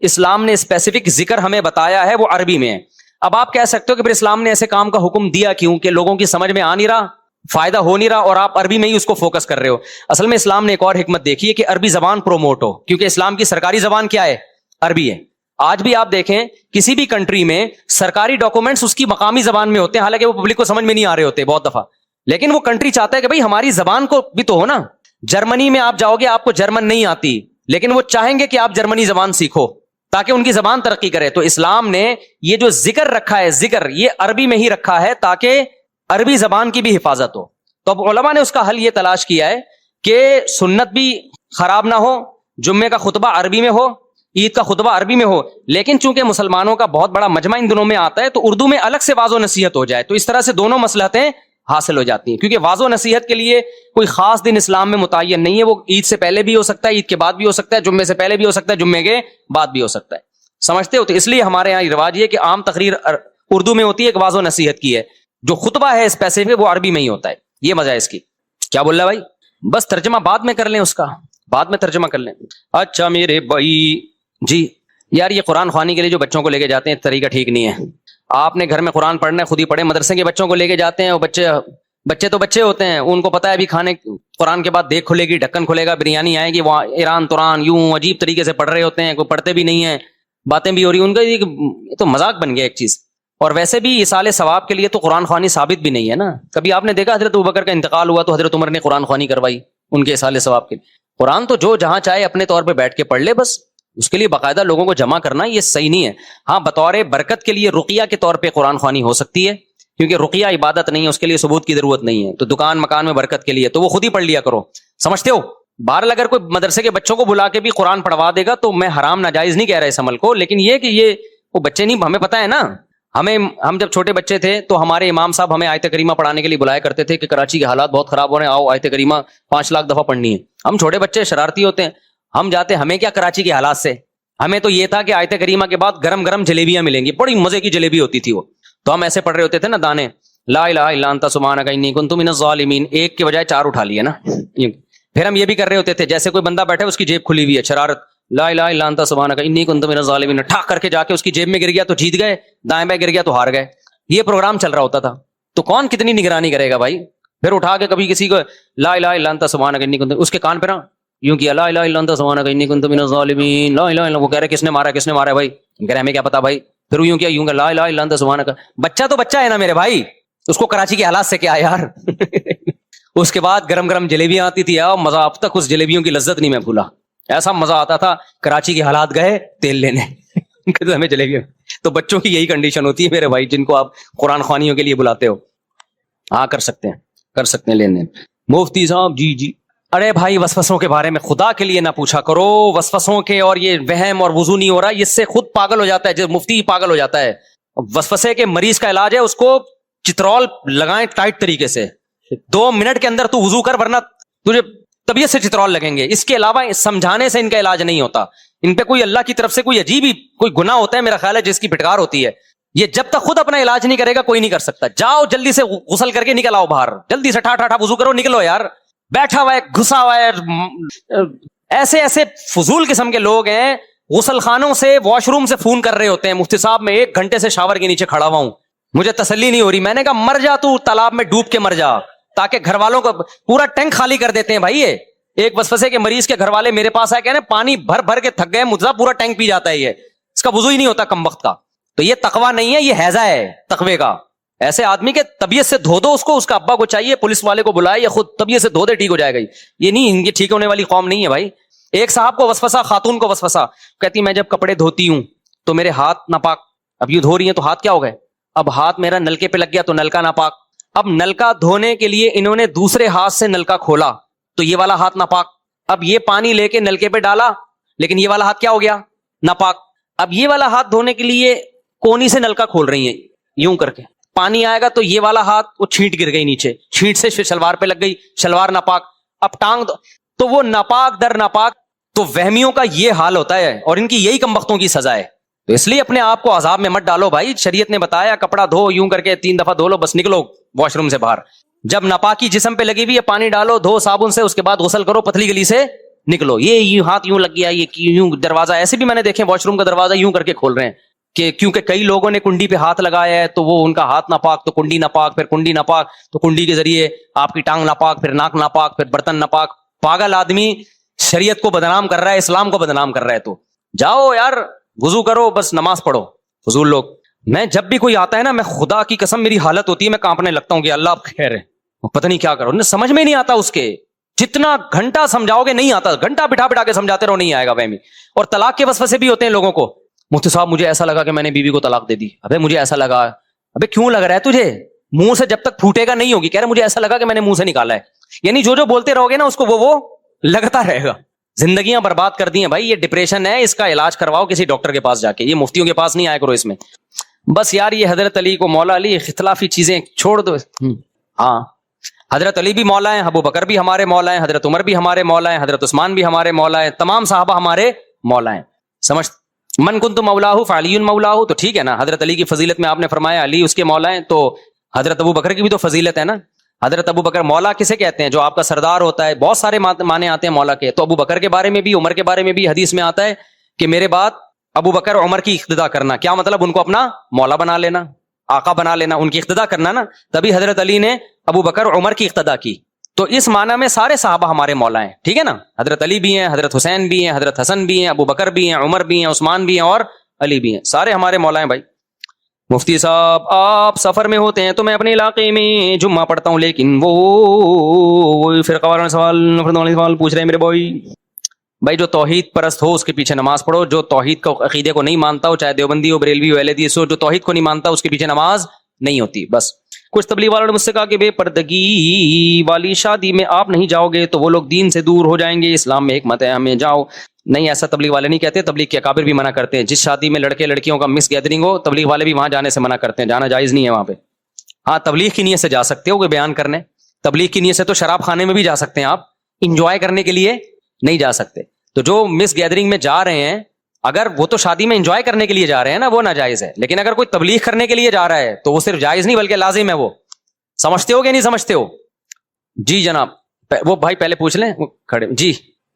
اسلام نے اسپیسیفک ذکر ہمیں بتایا ہے وہ عربی میں ہے. اب آپ کہہ سکتے ہو کہ پھر اسلام نے ایسے کام کا حکم دیا کیوں کہ لوگوں کی سمجھ میں آ نہیں رہا, فائدہ ہو نہیں رہا, اور آپ عربی میں ہی اس کو فوکس کر رہے ہو. اصل میں اسلام نے ایک اور حکمت دیکھی ہے کہ عربی زبان پروموٹ ہو, کیونکہ اسلام کی سرکاری زبان کیا ہے؟ عربی ہے. آج بھی آپ دیکھیں کسی بھی کنٹری میں سرکاری ڈاکومنٹس اس کی مقامی زبان میں ہوتے ہیں, حالانکہ وہ پبلک کو سمجھ میں نہیں آ رہے ہوتے بہت دفعہ, لیکن وہ کنٹری چاہتا ہے کہ بھائی ہماری زبان کو بھی تو ہو نا. جرمنی میں آپ جاؤ گے, آپ کو جرمن نہیں آتی, لیکن وہ چاہیں گے کہ آپ جرمنی زبان سیکھو تاکہ ان کی زبان ترقی کرے. تو اسلام نے یہ جو ذکر رکھا ہے, ذکر یہ عربی میں ہی رکھا ہے تاکہ عربی زبان کی بھی حفاظت ہو. تو اب علماء نے اس کا حل یہ تلاش کیا ہے کہ سنت بھی خراب نہ ہو, جمعے کا خطبہ عربی میں ہو, عید کا خطبہ عربی میں ہو, لیکن چونکہ مسلمانوں کا بہت بڑا مجمع ان دنوں میں آتا ہے تو اردو میں الگ سے واضح و نصیحت ہو جائے, تو اس طرح سے دونوں مصلحتیں حاصل ہو جاتی ہیں. کیونکہ واضح و نصیحت کے لیے کوئی خاص دن اسلام میں متعین نہیں ہے, وہ عید سے پہلے بھی ہو سکتا ہے, عید کے بعد بھی ہو سکتا ہے, جمعے سے پہلے بھی ہو سکتا ہے, جمعے کے بعد بھی ہو سکتا ہے. سمجھتے ہو؟ تو اس لیے ہمارے یہاں رواج یہ کہ عام تقریر اردو میں ہوتی ہے, ایک واضح و نصیحت کی ہے, جو خطبہ ہے اسپیسیفک وہ عربی میں ہی ہوتا ہے. یہ مزہ ہے اس کی. کیا بول رہا ہے بھائی؟ بس ترجمہ بعد میں کر لیں, اس کا بعد میں ترجمہ کر لیں. اچھا میرے بھائی جی, یار یہ قرآن خوانی کے لیے جو بچوں کو لے کے جاتے ہیں طریقہ ٹھیک نہیں ہے. آپ نے گھر میں قرآن پڑھنا ہے خود ہی پڑھے, مدرسے کے بچوں کو لے کے جاتے ہیں, وہ بچے تو بچے ہوتے ہیں, ان کو پتا ہے ابھی کھانے قرآن کے بعد دیکھ کھلے گی, ڈھکن کھلے گا, بریانی آئے گی, وہاں ایران توران یوں عجیب طریقے سے پڑھ رہے ہوتے ہیں, کوئی پڑھتے بھی نہیں ہیں, باتیں بھی ہو رہی, ان کا یہ تو مذاق بن گیا ایک چیز. اور ویسے بھی اصال ثواب کے لیے تو قرآن خوانی ثابت بھی نہیں ہے نا. کبھی آپ نے دیکھا حضرت ابوبکر کا انتقال ہوا تو حضرت عمر نے قرآن خوانی کروائی ان کے اصال ثواب کے لیے؟ قرآن تو جو جہاں چاہے اپنے طور پہ بیٹھ کے پڑھ لے, بس اس کے لیے باقاعدہ لوگوں کو جمع کرنا یہ صحیح نہیں ہے. ہاں بطور برکت کے لیے رقیہ کے طور پہ قرآن خوانی ہو سکتی ہے, کیونکہ رقیہ عبادت نہیں ہے, اس کے لیے ثبوت کی ضرورت نہیں ہے. تو دکان مکان میں برکت کے لیے تو وہ خود ہی پڑھ لیا کرو, سمجھتے ہو. بہرحال اگر کوئی مدرسے کے بچوں کو بلا کے بھی قرآن پڑھوا دے گا تو میں حرام ناجائز نہیں کہہ رہا اس عمل کو, لیکن یہ کہ یہ وہ بچے نہیں, ہمیں پتہ ہے نا, ہم جب چھوٹے بچے تھے تو ہمارے امام صاحب ہمیں آیت کریمہ پڑھانے کے لیے بلایا کرتے تھے کہ کراچی کے حالات بہت خراب ہو رہے ہیں, آؤ آیت کریمہ 5 لاکھ دفعہ پڑھنی ہے. ہم چھوٹے بچے شرارتی ہوتے ہیں, ہم جاتے, ہمیں کیا کراچی کے حالات سے, ہمیں تو یہ تھا کہ آیت کریمہ کے بعد گرم گرم جلیبیاں ملیں گی, بڑی مزے کی جلیبی ہوتی تھی وہ, تو ہم ایسے پڑھ رہے ہوتے تھے نا دانے, لا الہ الا انت سبحانک انی کنت من الظالمین, ایک کے بجائے 4 اٹھا لیے نا. پھر ہم یہ بھی کر رہے ہوتے تھے, جیسے کوئی بندہ بیٹھے اس کی جیب کھلی ہوئی ہے, شرارت, لا الہ الا انت سبحانک انی کنت من الظالمین, ٹھاک کر کے جا کے اس کی جیب میں گر گیا تو جیت گئے, دائیں بائیں گر گیا تو ہار گئے. یہ پروگرام چل رہا ہوتا تھا, تو کون کتنی نگرانی کرے گا بھائی. پھر اٹھا کے کبھی کسی کو لا الہ الا انت سبحانک انی کنت, اس کے کان پہ یوں کیا, لا الہ الا انت سبحانک انی کنت من الظالمین, لا الہ الا, وہ کہہ رہے کس نے مارا کس نے مارا بھائی, کہہ رہے ہمیں کیا پتا بھائی. پھر یوں کیا, یوں کہ لا الہ الا انت سبحانک, بچہ تو بچہ ہے نا میرے بھائی, اس کو کراچی کے حالات سے کیا یار. اس کے بعد گرم گرم جلیبیاں آتی تھی, مزہ, اب تک اس جلیبیوں کی لذت نہیں میں بھولا, ایسا مزہ آتا تھا. کراچی کے حالات گئے تیل لینے ہمیں جلیبیاں. تو بچوں کی یہی کنڈیشن ہوتی ہے میرے بھائی, جن کو آپ قرآن خوانیوں کے لیے بلاتے ہو. ہاں کر سکتے ہیں لین دین. مفتی صاحب جی, ارے بھائی وسوسوں کے بارے میں خدا کے لیے نہ پوچھا کرو, وسوسوں کے, اور یہ وہم اور وضو نہیں ہو رہا, اس سے خود پاگل ہو جاتا ہے, جو مفتی پاگل ہو جاتا ہے. وسوسے کے مریض کا علاج ہے اس کو چترول لگائیں ٹائٹ طریقے سے, 2 منٹ کے اندر تو وضو کر, ورنہ تجھے طبیعت سے چترول لگیں گے. اس کے علاوہ سمجھانے سے ان کا علاج نہیں ہوتا. ان پہ کوئی اللہ کی طرف سے کوئی عجیب ہی کوئی گناہ ہوتا ہے میرا خیال ہے, جس کی پھٹکار ہوتی ہے. یہ جب تک خود اپنا علاج نہیں کرے گا کوئی نہیں کر سکتا. جاؤ جلدی سے غسل کر کے نکل آؤ باہر, جلدی سے ٹھا وضو کرو, نکلو یار. بیٹھا ہوا ہے, گھسا ہوا ہے, ایسے فضول قسم کے لوگ ہیں, غسل خانوں سے واش روم سے فون کر رہے ہوتے ہیں, مفتی صاحب میں 1 گھنٹے سے شاور کے نیچے کھڑا ہوا ہوں, مجھے تسلی نہیں ہو رہی. میں نے کہا مر جا تو, تالاب میں ڈوب کے مر جا, تاکہ گھر والوں کو پورا ٹینک خالی کر دیتے ہیں بھائی. یہ ایک وسوسے کے مریض کے گھر والے میرے پاس آئے, کہنے پانی بھر کے تھک گئے, مجھے پورا ٹینک پی جاتا ہے, یہ اس کا وضو ہی نہیں ہوتا کم وقت کا. تو یہ تقویٰ نہیں ہے, یہ ہیضہ ہے تقوی کا. ایسے آدمی کے طبیعت سے دھو دو اس کو, اس کا ابا کو چاہیے پولیس والے کو بلائے, یا خود طبیعت سے دھو دے, ٹھیک ہو جائے گا. یہ نہیں, یہ ٹھیک ہونے والی قوم نہیں ہے بھائی. ایک صاحب کو وسوسہ, خاتون کو وسوسہ, کہتی میں جب کپڑے دھوتی ہوں تو میرے ہاتھ ناپاک, اب یوں دھو رہی ہیں تو ہاتھ کیا ہو گئے, اب ہاتھ میرا نلکے پہ لگ گیا تو نلکا ناپاک. اب نلکا دھونے کے لیے انہوں نے دوسرے ہاتھ سے نلکا کھولا تو یہ والا ہاتھ ناپاک. اب یہ پانی لے کے نلکے پہ ڈالا, لیکن یہ والا ہاتھ کیا ہو گیا, ناپاک. اب یہ والا ہاتھ دھونے کے لیے کونی سے نلکا کھول رہی ہیں, یوں کر کے پانی آئے گا تو یہ والا ہاتھ وہ چھینٹ گر گئی نیچے, چھینٹ سے شلوار پہ لگ گئی, شلوار ناپاک. اب ٹانگ تو وہ ناپاک در ناپاک. تو وہمیوں کا یہ حال ہوتا ہے, اور ان کی یہی کم بختوں کی سزا ہے. تو اس لیے اپنے آپ کو عذاب میں مت ڈالو بھائی. شریعت نے بتایا کپڑا دھو, یوں کر کے 3 دفعہ دھو لو, بس نکلو واش روم سے باہر. جب ناپاکی جسم پہ لگی ہوئی ہے, پانی ڈالو, دھو صابن سے, اس کے بعد غسل کرو, پتلی گلی سے نکلو. یہ ہاتھ یوں لگ گیا, یہ یوں دروازہ, ایسے بھی میں نے دیکھے واش روم کا دروازہ یوں کر کے کھول رہے ہیں, کہ کیونکہ کئی لوگوں نے کنڈی پہ ہاتھ لگایا ہے تو وہ ان کا ہاتھ ناپاک, تو کنڈی ناپاک, پھر کنڈی ناپاک, تو کنڈی کے ذریعے آپ کی ٹانگ ناپاک, پھر ناک ناپاک, پھر برتن ناپاک. پاگل آدمی شریعت کو بدنام کر رہا ہے, اسلام کو بدنام کر رہا ہے. تو جاؤ یار وضو کرو, بس نماز پڑھو. فضول لوگ. میں جب بھی کوئی آتا ہے نا, میں خدا کی قسم میری حالت ہوتی ہے, میں کانپنے لگتا ہوں کہ اللہ آپ خیر ہے, پتہ نہیں کیا کرو. سمجھ میں نہیں آتا اس کے, جتنا گھنٹہ سمجھاؤ گے نہیں آتا, گھنٹہ بٹھا کے سمجھاتے رہو نہیں آئے گا وہمی. اور طلاق کے وسوسے بھی ہوتے ہیں لوگوں کو. مفتی صاحب مجھے ایسا لگا کہ میں نے بیوی کو طلاق دے دی. ابے مجھے ایسا لگا. ابے کیوں لگ رہا ہے تجھے, منہ سے جب تک پھوٹے گا نہیں ہوگی. کہہ رہے مجھے ایسا لگا کہ میں نے منہ سے نکالا ہے. یعنی جو بولتے رہو گے نا اس کو وہ لگتا رہے گا. زندگیاں برباد کر دی ہیں بھائی. یہ ڈپریشن ہے, اس کا علاج کرواؤ کسی ڈاکٹر کے پاس جا کے, یہ مفتیوں کے پاس نہیں آیا کرو اس میں. بس یار یہ حضرت علی کو مولا علی اختلافی چیزیں چھوڑ دو. ہاں حضرت علی بھی مولا ہیں, ابو بکر بھی ہمارے مولا ہیں, حضرت عمر بھی ہمارے مولا ہیں, حضرت عثمان بھی ہمارے مولا ہیں, تمام صحابہ ہمارے مولا ہیں. سمجھ, من کنت مولاہ فعلی مولاہ, تو ٹھیک ہے نا. حضرت علی کی فضیلت میں آپ نے فرمایا علی اس کے مولا ہیں, تو حضرت ابو بکر کی بھی تو فضیلت ہے نا. حضرت ابو بکر مولا کسے کہتے ہیں؟ جو آپ کا سردار ہوتا ہے. بہت سارے معنی آتے ہیں مولا کے. تو ابو بکر کے بارے میں بھی, عمر کے بارے میں بھی حدیث میں آتا ہے کہ میرے بعد ابو بکر عمر کی اقتدا کرنا. کیا مطلب؟ ان کو اپنا مولا بنا لینا, آقا بنا لینا, ان کی اقتدا کرنا نا. تبھی حضرت علی نے ابو بکر عمر کی اقتدا کی. تو اس معنی میں سارے صحابہ ہمارے مولا ہیں, ٹھیک ہے نا. حضرت علی بھی ہیں, حضرت حسین بھی ہیں, حضرت حسن بھی ہیں, ابو بکر بھی ہیں, عمر بھی ہیں, عثمان بھی ہیں اور علی بھی ہیں. سارے ہمارے مولا ہیں بھائی. مفتی صاحب آپ سفر میں ہوتے ہیں تو میں اپنے علاقے میں جمعہ پڑھتا ہوں, لیکن وہ فرقہ وارانہ سوال پوچھ رہے ہیں میرے بھائی جو توحید پرست ہو اس کے پیچھے نماز پڑھو. جو توحید کو عقیدے کو نہیں مانتا ہو, چاہے دیوبندی ہو, بریلوی ہو, اہل حدیث ہو, جو توحید کو نہیں مانتا اس کے پیچھے نماز نہیں ہوتی. بس کچھ تبلیغ والوں نے مجھ سے کہا کہ بے پردگی والی شادی میں آپ نہیں جاؤ گے تو وہ لوگ دین سے دور ہو جائیں گے, اسلام میں حکمت ہے ہمیں جاؤ. نہیں, ایسا تبلیغ والے نہیں کہتے. تبلیغ کے اکابر بھی منع کرتے ہیں. جس شادی میں لڑکے لڑکیوں کا مس گیدرنگ ہو, تبلیغ والے بھی وہاں جانے سے منع کرتے ہیں, جانا جائز نہیں ہے وہاں پہ. ہاں تبلیغ کی نیت سے جا سکتے ہو, کوئی بیان کرنے. تبلیغ کی نیت سے تو شراب خانے میں بھی جا سکتے ہیں آپ, انجوائے کرنے کے لیے نہیں جا سکتے. تو جو مس گیدرنگ میں جا رہے ہیں, اگر وہ تو شادی میں انجوائے کرنے کے لیے جا رہے ہیں نا, وہ ناجائز ہے. لیکن اگر کوئی تبلیغ کرنے کے لیے جا رہا ہے تو وہ صرف جائز نہیں بلکہ لازم ہے. وہ سمجھتے ہو کہ نہیں سمجھتے ہو؟ جی جناب, وہ بھائی پہلے پوچھ لیں کھڑے. جی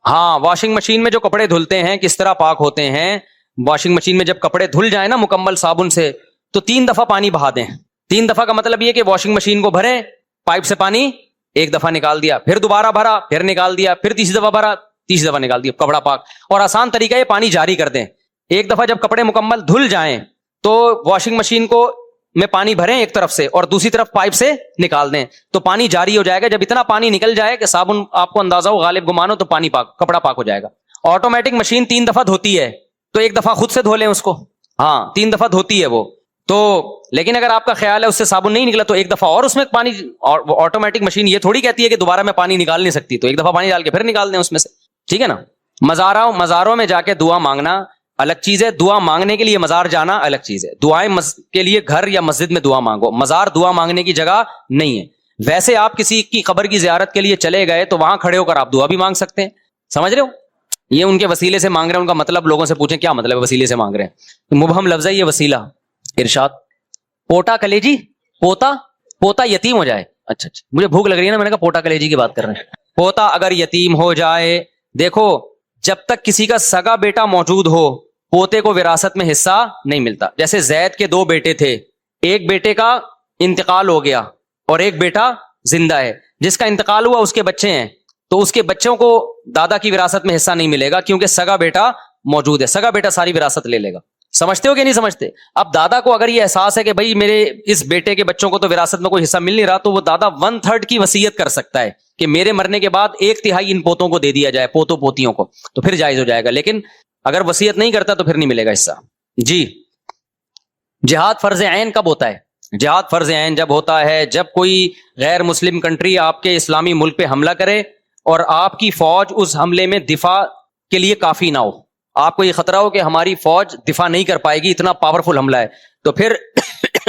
ہاں, واشنگ مشین میں جو کپڑے دھلتے ہیں کس طرح پاک ہوتے ہیں؟ واشنگ مشین میں جب کپڑے دھل جائیں نا مکمل صابن سے, تو 3 دفعہ پانی بہا دیں. 3 دفعہ کا مطلب یہ کہ واشنگ مشین کو بھریں, پائپ سے پانی 1 دفعہ نکال دیا, پھر دوبارہ بھرا, پھر نکال دیا, پھر تیسری دفعہ بھرا, تیسری دفعہ نکال دیا, کپڑا پاک. اور آسان طریقہ یہ پانی جاری کر دیں. 1 دفعہ جب کپڑے مکمل دھل جائیں تو واشنگ مشین کو میں پانی بھریں ایک طرف سے اور دوسری طرف پائپ سے نکال دیں, تو پانی جاری ہو جائے گا. جب اتنا پانی نکل جائے کہ صابن آپ کو اندازہ ہو, غالب گمان ہو, تو پانی پاک, کپڑا پاک ہو جائے گا. آٹومیٹک مشین 3 دفعہ دھوتی ہے, تو 1 دفعہ خود سے دھو لیں اس کو. ہاں 3 دفعہ دھوتی ہے وہ تو. لیکن اگر آپ کا خیال ہے اس سے صابن نہیں نکلا تو 1 دفعہ اور اس میں پانی. اور آٹومیٹک مشین یہ تھوڑی کہتی ہے کہ دوبارہ میں پانی نکال نہیں سکتی, تو 1 دفعہ پانی ڈال کے پھر نکال دیں اس میں سے, ٹھیک ہے نا. مزاروں میں جا کے دعا مانگنا الگ چیز ہے, دعا مانگنے کے لیے مزار جانا الگ چیز ہے. دعائیں کے لیے گھر یا مسجد میں دعا مانگو, مزار دعا مانگنے کی جگہ نہیں ہے. ویسے آپ کسی کی قبر کی زیارت کے لیے چلے گئے تو وہاں کھڑے ہو کر آپ دعا بھی مانگ سکتے ہیں, سمجھ رہے ہو. یہ ان کے وسیلے سے مانگ رہے ہیں, ان کا مطلب لوگوں سے پوچھیں کیا مطلب ہے وسیلے سے مانگ رہے ہیں. مبہم لفظ ہے یہ وسیلہ. ارشاد پوٹا کلیجی, پوتا یتیم ہو جائے. اچھا مجھے بھوک لگ رہی ہے نا, میں نے کہا پوٹا کلیجی کی بات کر رہے ہیں. پوتا اگر یتیم ہو جائے, دیکھو جب تک کسی کا سگا بیٹا موجود ہو پوتے کو وراثت میں حصہ نہیں ملتا. جیسے زید کے 2 بیٹے تھے, ایک بیٹے کا انتقال ہو گیا اور ایک بیٹا زندہ ہے. جس کا انتقال ہوا اس کے بچے ہیں, تو اس کے بچوں کو دادا کی وراثت میں حصہ نہیں ملے گا کیونکہ سگا بیٹا موجود ہے. سگا بیٹا ساری وراثت لے لے گا. سمجھتے ہو کہ نہیں سمجھتے؟ اب دادا کو اگر یہ احساس ہے کہ بھائی میرے اس بیٹے کے بچوں کو تو وراثت میں کوئی حصہ مل نہیں رہا, تو وہ دادا 1/3 کی وصیت کر سکتا ہے کہ میرے مرنے کے بعد 1/3 ان پوتوں کو دے دیا جائے, پوتوں پوتیوں کو, تو پھر جائز ہو جائے گا. لیکن اگر وصیت نہیں کرتا تو پھر نہیں ملے گا حصہ. جی جہاد فرض عین کب ہوتا ہے؟ جہاد فرض عین جب ہوتا ہے جب کوئی غیر مسلم کنٹری آپ کے اسلامی ملک پہ حملہ کرے اور آپ کی فوج اس حملے میں دفاع کے لیے کافی نہ ہو. آپ کو یہ خطرہ ہو کہ ہماری فوج دفاع نہیں کر پائے گی, اتنا پاورفل حملہ ہے, تو پھر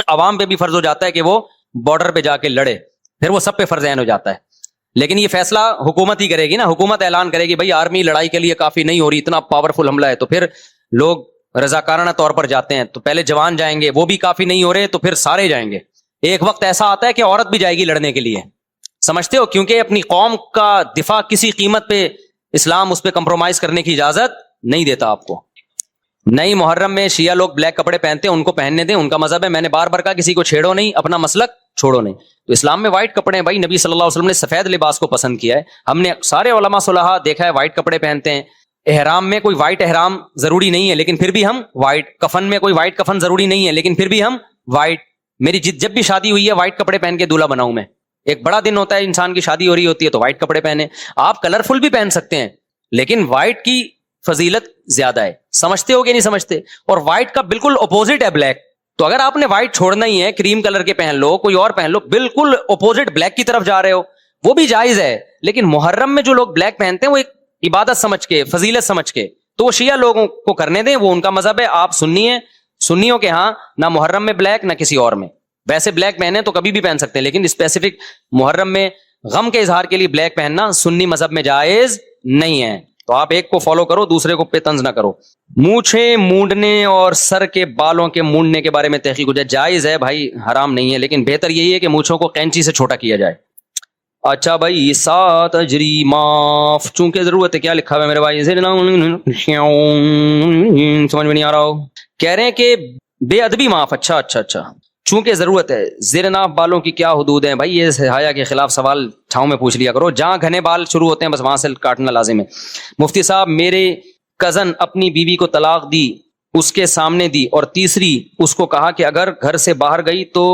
عوام پہ بھی فرض ہو جاتا ہے کہ وہ بارڈر پہ جا کے لڑے. پھر وہ سب پہ فرض عین ہو جاتا ہے. لیکن یہ فیصلہ حکومت ہی کرے گی نا, حکومت اعلان کرے گی بھائی آرمی لڑائی کے لیے کافی نہیں ہو رہی, اتنا پاورفل حملہ ہے, تو پھر لوگ رضاکارانہ طور پر جاتے ہیں. تو پہلے جوان جائیں گے, وہ بھی کافی نہیں ہو رہے تو پھر سارے جائیں گے. ایک وقت ایسا آتا ہے کہ عورت بھی جائے گی لڑنے کے لیے, سمجھتے ہو, کیونکہ اپنی قوم کا دفاع کسی قیمت پہ اسلام اس پہ کمپرومائز کرنے کی اجازت نہیں دیتا آپ کو. نئی محرم میں شیعہ لوگ بلیک کپڑے پہنتے ہیں, ان کو پہننے دیں, ان کا مذہب ہے. میں نے بار بار کہا کسی کو چھیڑو نہیں, اپنا مسلک چھوڑو نہیں. تو اسلام میں وائٹ کپڑے ہیں بھائی, نبی صلی اللہ علیہ وسلم نے سفید لباس کو پسند کیا ہے. ہم نے سارے علماء صلحاء دیکھا ہے وائٹ کپڑے پہنتے ہیں. احرام میں کوئی وائٹ احرام ضروری نہیں ہے لیکن پھر بھی ہم وائٹ, کفن میں کوئی وائٹ کفن ضروری نہیں ہے لیکن پھر بھی ہم وائٹ. میری جب بھی شادی ہوئی ہے وائٹ کپڑے پہن کے دولہا بناؤں میں. ایک بڑا دن ہوتا ہے, انسان کی شادی ہو رہی ہوتی ہے تو وائٹ کپڑے پہنے. آپ کلرفل بھی پہن سکتے ہیں لیکن وائٹ کی فضیلت زیادہ ہے. سمجھتے ہو کہ نہیں سمجھتے؟ اور وائٹ کا بالکل اپوزٹ ہے بلیک. تو اگر آپ نے وائٹ چھوڑنا ہی ہے, کریم کلر کے پہن لو, کوئی اور پہن لو, بالکل اپوزٹ بلیک کی طرف جا رہے ہو. وہ بھی جائز ہے, لیکن محرم میں جو لوگ بلیک پہنتے ہیں وہ ایک عبادت سمجھ کے, فضیلت سمجھ کے, تو وہ شیعہ لوگوں کو کرنے دیں, وہ ان کا مذہب ہے. آپ سنی ہیں, سنیوں کے ہاں نہ محرم میں بلیک نہ کسی اور میں. ویسے بلیک پہنے تو کبھی بھی پہن سکتے ہیں, لیکن اسپیسیفک محرم میں غم کے اظہار کے لیے بلیک پہننا سنی مذہب میں جائز نہیں ہے. تو آپ ایک کو فالو کرو, دوسرے کو پہ طنز نہ کرو. مونچھیں مونڈنے اور سر کے بالوں کے مونڈنے کے بارے میں تحقیق ہو جائے, جائز ہے بھائی, حرام نہیں ہے, لیکن بہتر یہی ہے کہ مونچھوں کو قینچی سے چھوٹا کیا جائے. اچھا بھائی, 7 اجری معاف چونکہ ضرورت ہے. کیا لکھا ہوا ہے میرے بھائی, سمجھ میں نہیں آ رہا ہو. کہہ رہے ہیں کہ بے ادبی معاف. اچھا چونکہ ضرورت ہے. زیر ناف بالوں کی کیا حدود ہیں؟ بھائی یہ حیا کے خلاف سوال چھاؤں میں پوچھ لیا کرو. جہاں گھنے بال شروع ہوتے ہیں بس وہاں سے کاٹنا لازم ہے. مفتی صاحب, میرے کزن اپنی بیوی کو طلاق دی, اس کے سامنے دی, اور تیسری اس کو کہا کہ اگر گھر سے باہر گئی تو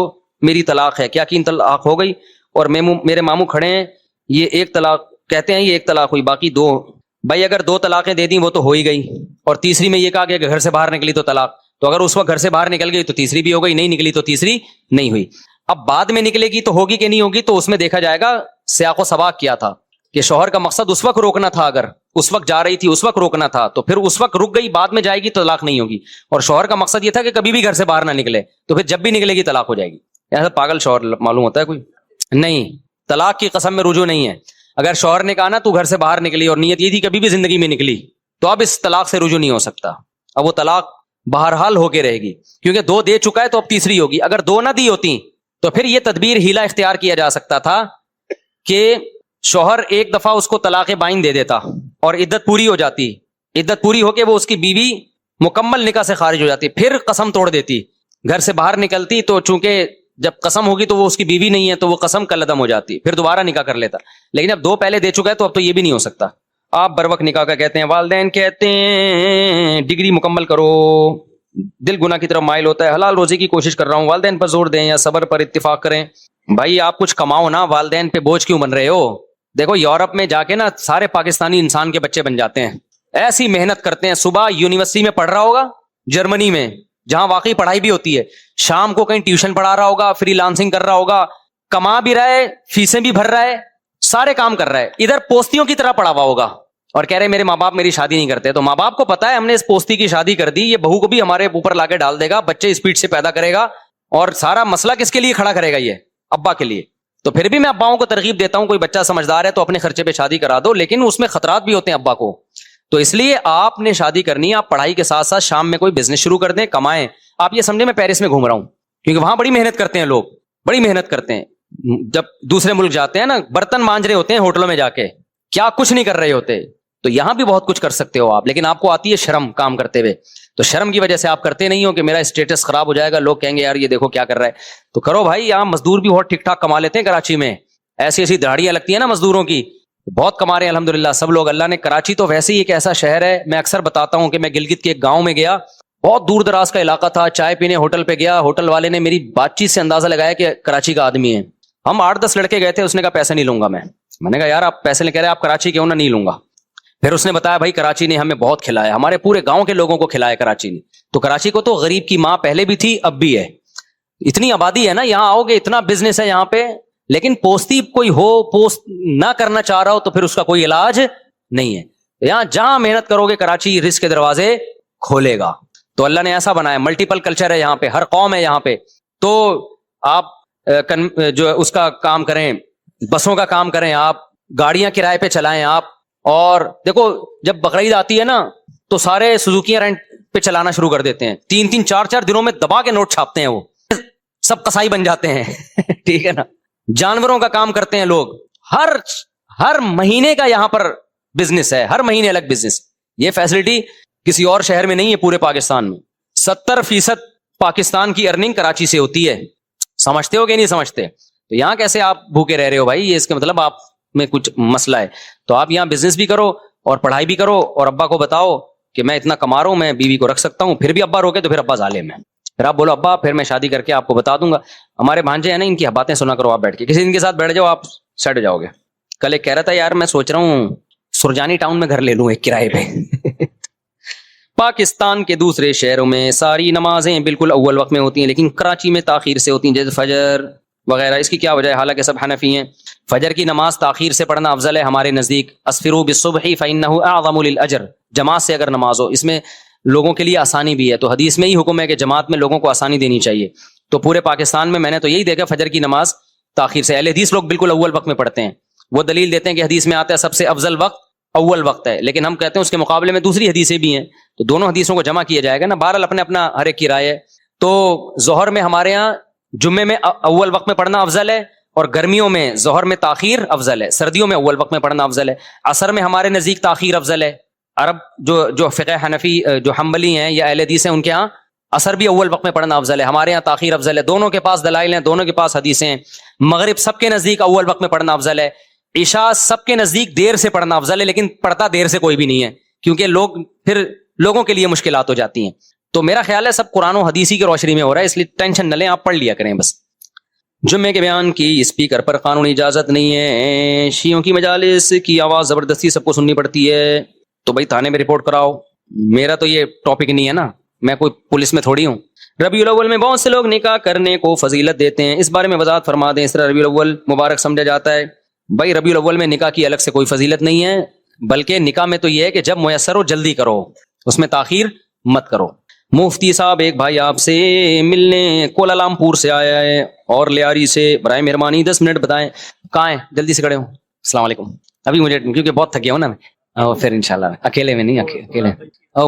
میری طلاق ہے. کیا یقین طلاق ہو گئی؟ اور میرے ماموں کھڑے ہیں, یہ ایک طلاق کہتے ہیں, یہ ایک طلاق ہوئی, باقی 2. بھائی اگر 2 طلاقیں دے دیں وہ تو ہو ہی گئی, اور تیسری میں یہ کہا کہ گھر سے باہر نکلی تو طلاق. تو اگر اس وقت گھر سے باہر نکل گئی تو تیسری بھی ہو گئی, نہیں نکلی تو تیسری نہیں ہوئی. اب بعد میں نکلے گی تو ہوگی کہ نہیں ہوگی, تو اس میں دیکھا جائے گا سیاق و سباق کیا تھا, کہ شوہر کا مقصد اس وقت روکنا تھا, اگر اس وقت جا رہی تھی اس وقت روکنا تھا, تو پھر اس وقت رک گئی, بعد میں جائے گی تو طلاق نہیں ہوگی. اور شوہر کا مقصد یہ تھا کہ کبھی بھی گھر سے باہر نہ نکلے, تو پھر جب بھی نکلے گی طلاق ہو جائے گی. ایسا پاگل شوہر معلوم ہوتا ہے کوئی نہیں. طلاق کی قسم میں رجوع نہیں ہے. اگر شوہر نے کہا نا تو گھر سے باہر نکلی اور نیت یہ تھی کبھی بھی زندگی میں نکلی, تو اب اس طلاق سے رجوع نہیں ہو سکتا. اب وہ طلاق بہرحال ہو کے رہے گی, کیونکہ 2 دے چکا ہے تو اب تیسری ہوگی. اگر 2 نہ دی ہوتی تو پھر یہ تدبیر ہیلا اختیار کیا جا سکتا تھا کہ شوہر ایک دفعہ اس کو طلاق بائن دے دیتا اور عدت پوری ہو جاتی, عدت پوری ہو کے وہ اس کی بیوی مکمل نکاح سے خارج ہو جاتی, پھر قسم توڑ دیتی, گھر سے باہر نکلتی تو چونکہ جب قسم ہوگی تو وہ اس کی بیوی نہیں ہے تو وہ قسم کلعدم ہو جاتی, پھر دوبارہ نکاح کر لیتا. لیکن اب 2 پہلے دے چکا ہے تو اب تو یہ بھی نہیں ہو سکتا. آپ بر وقت نکاح کا کہتے ہیں, والدین کہتے ہیں ڈگری مکمل کرو, دل گناہ کی طرف مائل ہوتا ہے, حلال روزی کی کوشش کر رہا ہوں, والدین پر زور دیں یا صبر پر اتفاق کریں؟ بھائی آپ کچھ کماؤ نا, والدین پہ بوجھ کیوں بن رہے ہو؟ دیکھو یورپ میں جا کے نا سارے پاکستانی انسان کے بچے بن جاتے ہیں, ایسی محنت کرتے ہیں. صبح یونیورسٹی میں پڑھ رہا ہوگا جرمنی میں, جہاں واقعی پڑھائی بھی ہوتی ہے, شام کو کہیں ٹیوشن پڑھا رہا ہوگا, فری لانسنگ کر رہا ہوگا, کما بھی رہا ہے, فیسیں بھی بھر رہا ہے, سارے کام کر رہا ہے. ادھر پوستیوں کی طرح پڑھا ہوا ہوگا اور کہہ رہے میرے ماں باپ میری شادی نہیں کرتے. تو ماں باپ کو پتا ہے ہم نے اس پوستی کی شادی کر دی, یہ بہو کو بھی ہمارے اوپر لا کے ڈال دے گا, بچے اسپیڈ سے پیدا کرے گا, اور سارا مسئلہ کس کے لیے کھڑا کرے گا؟ یہ ابا کے لیے. تو پھر بھی میں اباؤں کو ترغیب دیتا ہوں, کوئی بچہ سمجھدار ہے تو اپنے خرچے پہ شادی کرا دو, لیکن اس میں خطرات بھی ہوتے ہیں ابا کو. تو اس لیے آپ نے شادی کرنی ہے, آپ پڑھائی کے ساتھ ساتھ شام میں کوئی بزنس شروع کر دیں, کمائیں. آپ یہ سمجھیں میں پیرس میں گھوم رہا ہوں, کیونکہ وہاں بڑی محنت کرتے ہیں لوگ, بڑی محنت کرتے ہیں. جب دوسرے ملک جاتے ہیں نا, برتن مانج رہے ہوتے ہیں ہوٹلوں میں جا کے, کیا کچھ نہیں کر رہے ہوتے. تو یہاں بھی بہت کچھ کر سکتے ہو آپ, لیکن آپ کو آتی ہے شرم کام کرتے ہوئے, تو شرم کی وجہ سے آپ کرتے نہیں ہو کہ میرا اسٹیٹس خراب ہو جائے گا, لوگ کہیں گے یار یہ دیکھو کیا کر رہا ہے. تو کرو بھائی, یہاں مزدور بھی بہت ٹھیک ٹھاک کما لیتے ہیں کراچی میں, ایسی ایسی دہاڑیاں لگتی ہیں نا مزدوروں کی, بہت کما رہے ہیں الحمدللہ سب لوگ اللہ نے. کراچی تو ویسے ہی ایک ایسا شہر ہے, میں اکثر بتاتا ہوں کہ میں گلگت کے ایک گاؤں میں گیا, بہت دور دراز کا علاقہ تھا, چائے پینے ہوٹل پہ گیا, ہوٹل والے نے میری بات چیت سے اندازہ لگایا کہ کراچی کا آدمی ہے. ہم 8-10 لڑکے گئے تھے, اس نے کہا پیسے نہیں لوں گا. میں نے کہا یار آپ پیسے لے کہہ رہے آپ کراچی کے ہو نا, نہیں لوں گا. پھر اس نے بتایا بھائی کراچی نے ہمیں بہت کھلایا, ہمارے پورے گاؤں کے لوگوں کو کھلایا کراچی نے. تو کراچی کو تو غریب کی ماں پہلے بھی تھی اب بھی ہے, اتنی آبادی ہے نا, یہاں آؤ گے اتنا بزنس ہے یہاں پہ, لیکن پوستی کوئی ہو, پوسٹ نہ کرنا چاہ رہا ہو تو پھر اس کا کوئی علاج نہیں ہے. یہاں جہاں محنت کرو گے کراچی رزق کے دروازے کھولے گا. تو اللہ نے ایسا بنایا, ملٹیپل کلچر ہے یہاں پہ, ہر قوم ہے یہاں پہ. تو آپ جو اس کا کام کریں, بسوں کا کام کریں, آپ گاڑیاں کرائے پہ چلائیں آپ. اور دیکھو جب بقرعید آتی ہے نا تو سارے سوزوکیاں رینٹ پہ چلانا شروع کر دیتے ہیں, 3-3 4-4 دنوں میں دبا کے نوٹ چھاپتے ہیں, وہ سب قصائی بن جاتے ہیں ٹھیک ہے نا. جانوروں کا کام کرتے ہیں لوگ, ہر مہینے کا یہاں پر بزنس ہے, ہر مہینے الگ بزنس. یہ فیسلٹی کسی اور شہر میں نہیں ہے پورے پاکستان میں. 70% پاکستان کی ارننگ کراچی سے ہوتی ہے, سمجھتے ہو کہ نہیں سمجھتے؟ تو یہاں کیسے آپ بھوکے رہ رہے ہو بھائی, یہ اس کا مطلب آپ میں کچھ مسئلہ ہے. تو آپ یہاں بزنس بھی کرو اور پڑھائی بھی کرو, اور ابا کو بتاؤ کہ میں اتنا کما رہا ہوں, میں بیوی کو رکھ سکتا ہوں. پھر بھی ابا روکے تو پھر ابا ظالم ہے, پھر آپ بولو ابا پھر میں شادی کر کے آپ کو بتا دوں گا. ہمارے بھانجے ہیں نا, ان کی باتیں سنا کرو آپ بیٹھ کے, کسی دن کے ساتھ بیٹھ جاؤ, آپ سیٹ ہو جاؤ گے. کل ایک کہہ رہا تھا یار میں سوچ رہا ہوں سرجانی ٹاؤن میں گھر لے لوں ایک کرائے پہ. پاکستان کے دوسرے شہروں میں ساری نمازیں بالکل اول وقت میں ہوتی ہیں, لیکن کراچی میں تاخیر سے ہوتی ہیں, جیسے فجر وغیرہ، اس کی کیا وجہ ہے؟ حالانکہ سب حنفی ہیں. فجر کی نماز تاخیر سے پڑھنا افضل ہے ہمارے نزدیک. اسفروا بالصبح فانه اعظم للاجر. جماعت سے اگر نماز ہو، اس میں لوگوں کے لیے آسانی بھی ہے، تو حدیث میں ہی حکم ہے کہ جماعت میں لوگوں کو آسانی دینی چاہیے. تو پورے پاکستان میں نے تو یہی دیکھا فجر کی نماز تاخیر سے. اہل حدیث لوگ بالکل اول وقت میں پڑھتے ہیں. وہ دلیل دیتے ہیں کہ حدیث میں آتا ہے سب سے افضل وقت اول وقت ہے، لیکن ہم کہتے ہیں اس کے مقابلے میں دوسری حدیثیں بھی ہیں، تو دونوں حدیثوں کو جمع کیا جائے گا نا. بہرحال اپنے اپنا ہر ایک کی رائے ہے. تو ظہر میں ہمارے ہاں جمعے میں اول وقت میں پڑھنا افضل ہے، اور گرمیوں میں ظہر میں تاخیر افضل ہے، سردیوں میں اول وقت میں پڑھنا افضل ہے. عصر میں ہمارے نزدیک تاخیر افضل ہے. عرب جو فقہ حنفی جو حنبلی ہیں یا اہل حدیث ہیں، ان کے ہاں عصر بھی اول وقت میں پڑھنا افضل ہے، ہمارے ہاں تاخیر افضل ہے. دونوں کے پاس دلائل ہیں، دونوں کے پاس حدیثیں ہیں. مغرب سب کے نزدیک اول وقت میں پڑھنا افضل ہے. عشاء سب کے نزدیک دیر سے پڑھنا افضل ہے، لیکن پڑھتا دیر سے کوئی بھی نہیں ہے، کیونکہ لوگوں کے لیے مشکلات ہو جاتی ہیں. تو میرا خیال ہے سب قرآن و حدیثی کی روشنی میں ہو رہا ہے، اس لیے ٹینشن نہ لیں، آپ پڑھ لیا کریں بس. جمعے کے بیان کی اسپیکر پر قانونی اجازت نہیں ہے. شیعوں کی مجالس کی آواز زبردستی سب کو سننی پڑتی ہے، تو بھائی تھانے میں رپورٹ کراؤ. میرا تو یہ ٹاپک نہیں ہے نا، میں کوئی پولیس میں تھوڑی ہوں. ربیع الاول میں بہت سے لوگ نکاح کرنے کو فضیلت دیتے ہیں، اس بارے میں وضاحت فرما دیں. اس طرح ربیع الاول مبارک سمجھا جاتا ہے. بھائی ربیع الاول میں نکاح کی الگ سے کوئی فضیلت نہیں ہے، بلکہ نکاح میں تو یہ ہے کہ جب میسر ہو جلدی کرو، اس میں تاخیر مت کرو. مفتی صاحب ایک بھائی آپ سے ملنے کوالالمپور سے آیا ہے اور لیاری سے، برائے مہربانی 10 منٹ بتائیں کہاں ہیں، جلدی سے کھڑے ہوں. السلام علیکم. ابھی مجھے کیونکہ بہت تھک گیا ہوں نا میں، پھر انشاءاللہ اکیلے میں نہیں، اکیلے.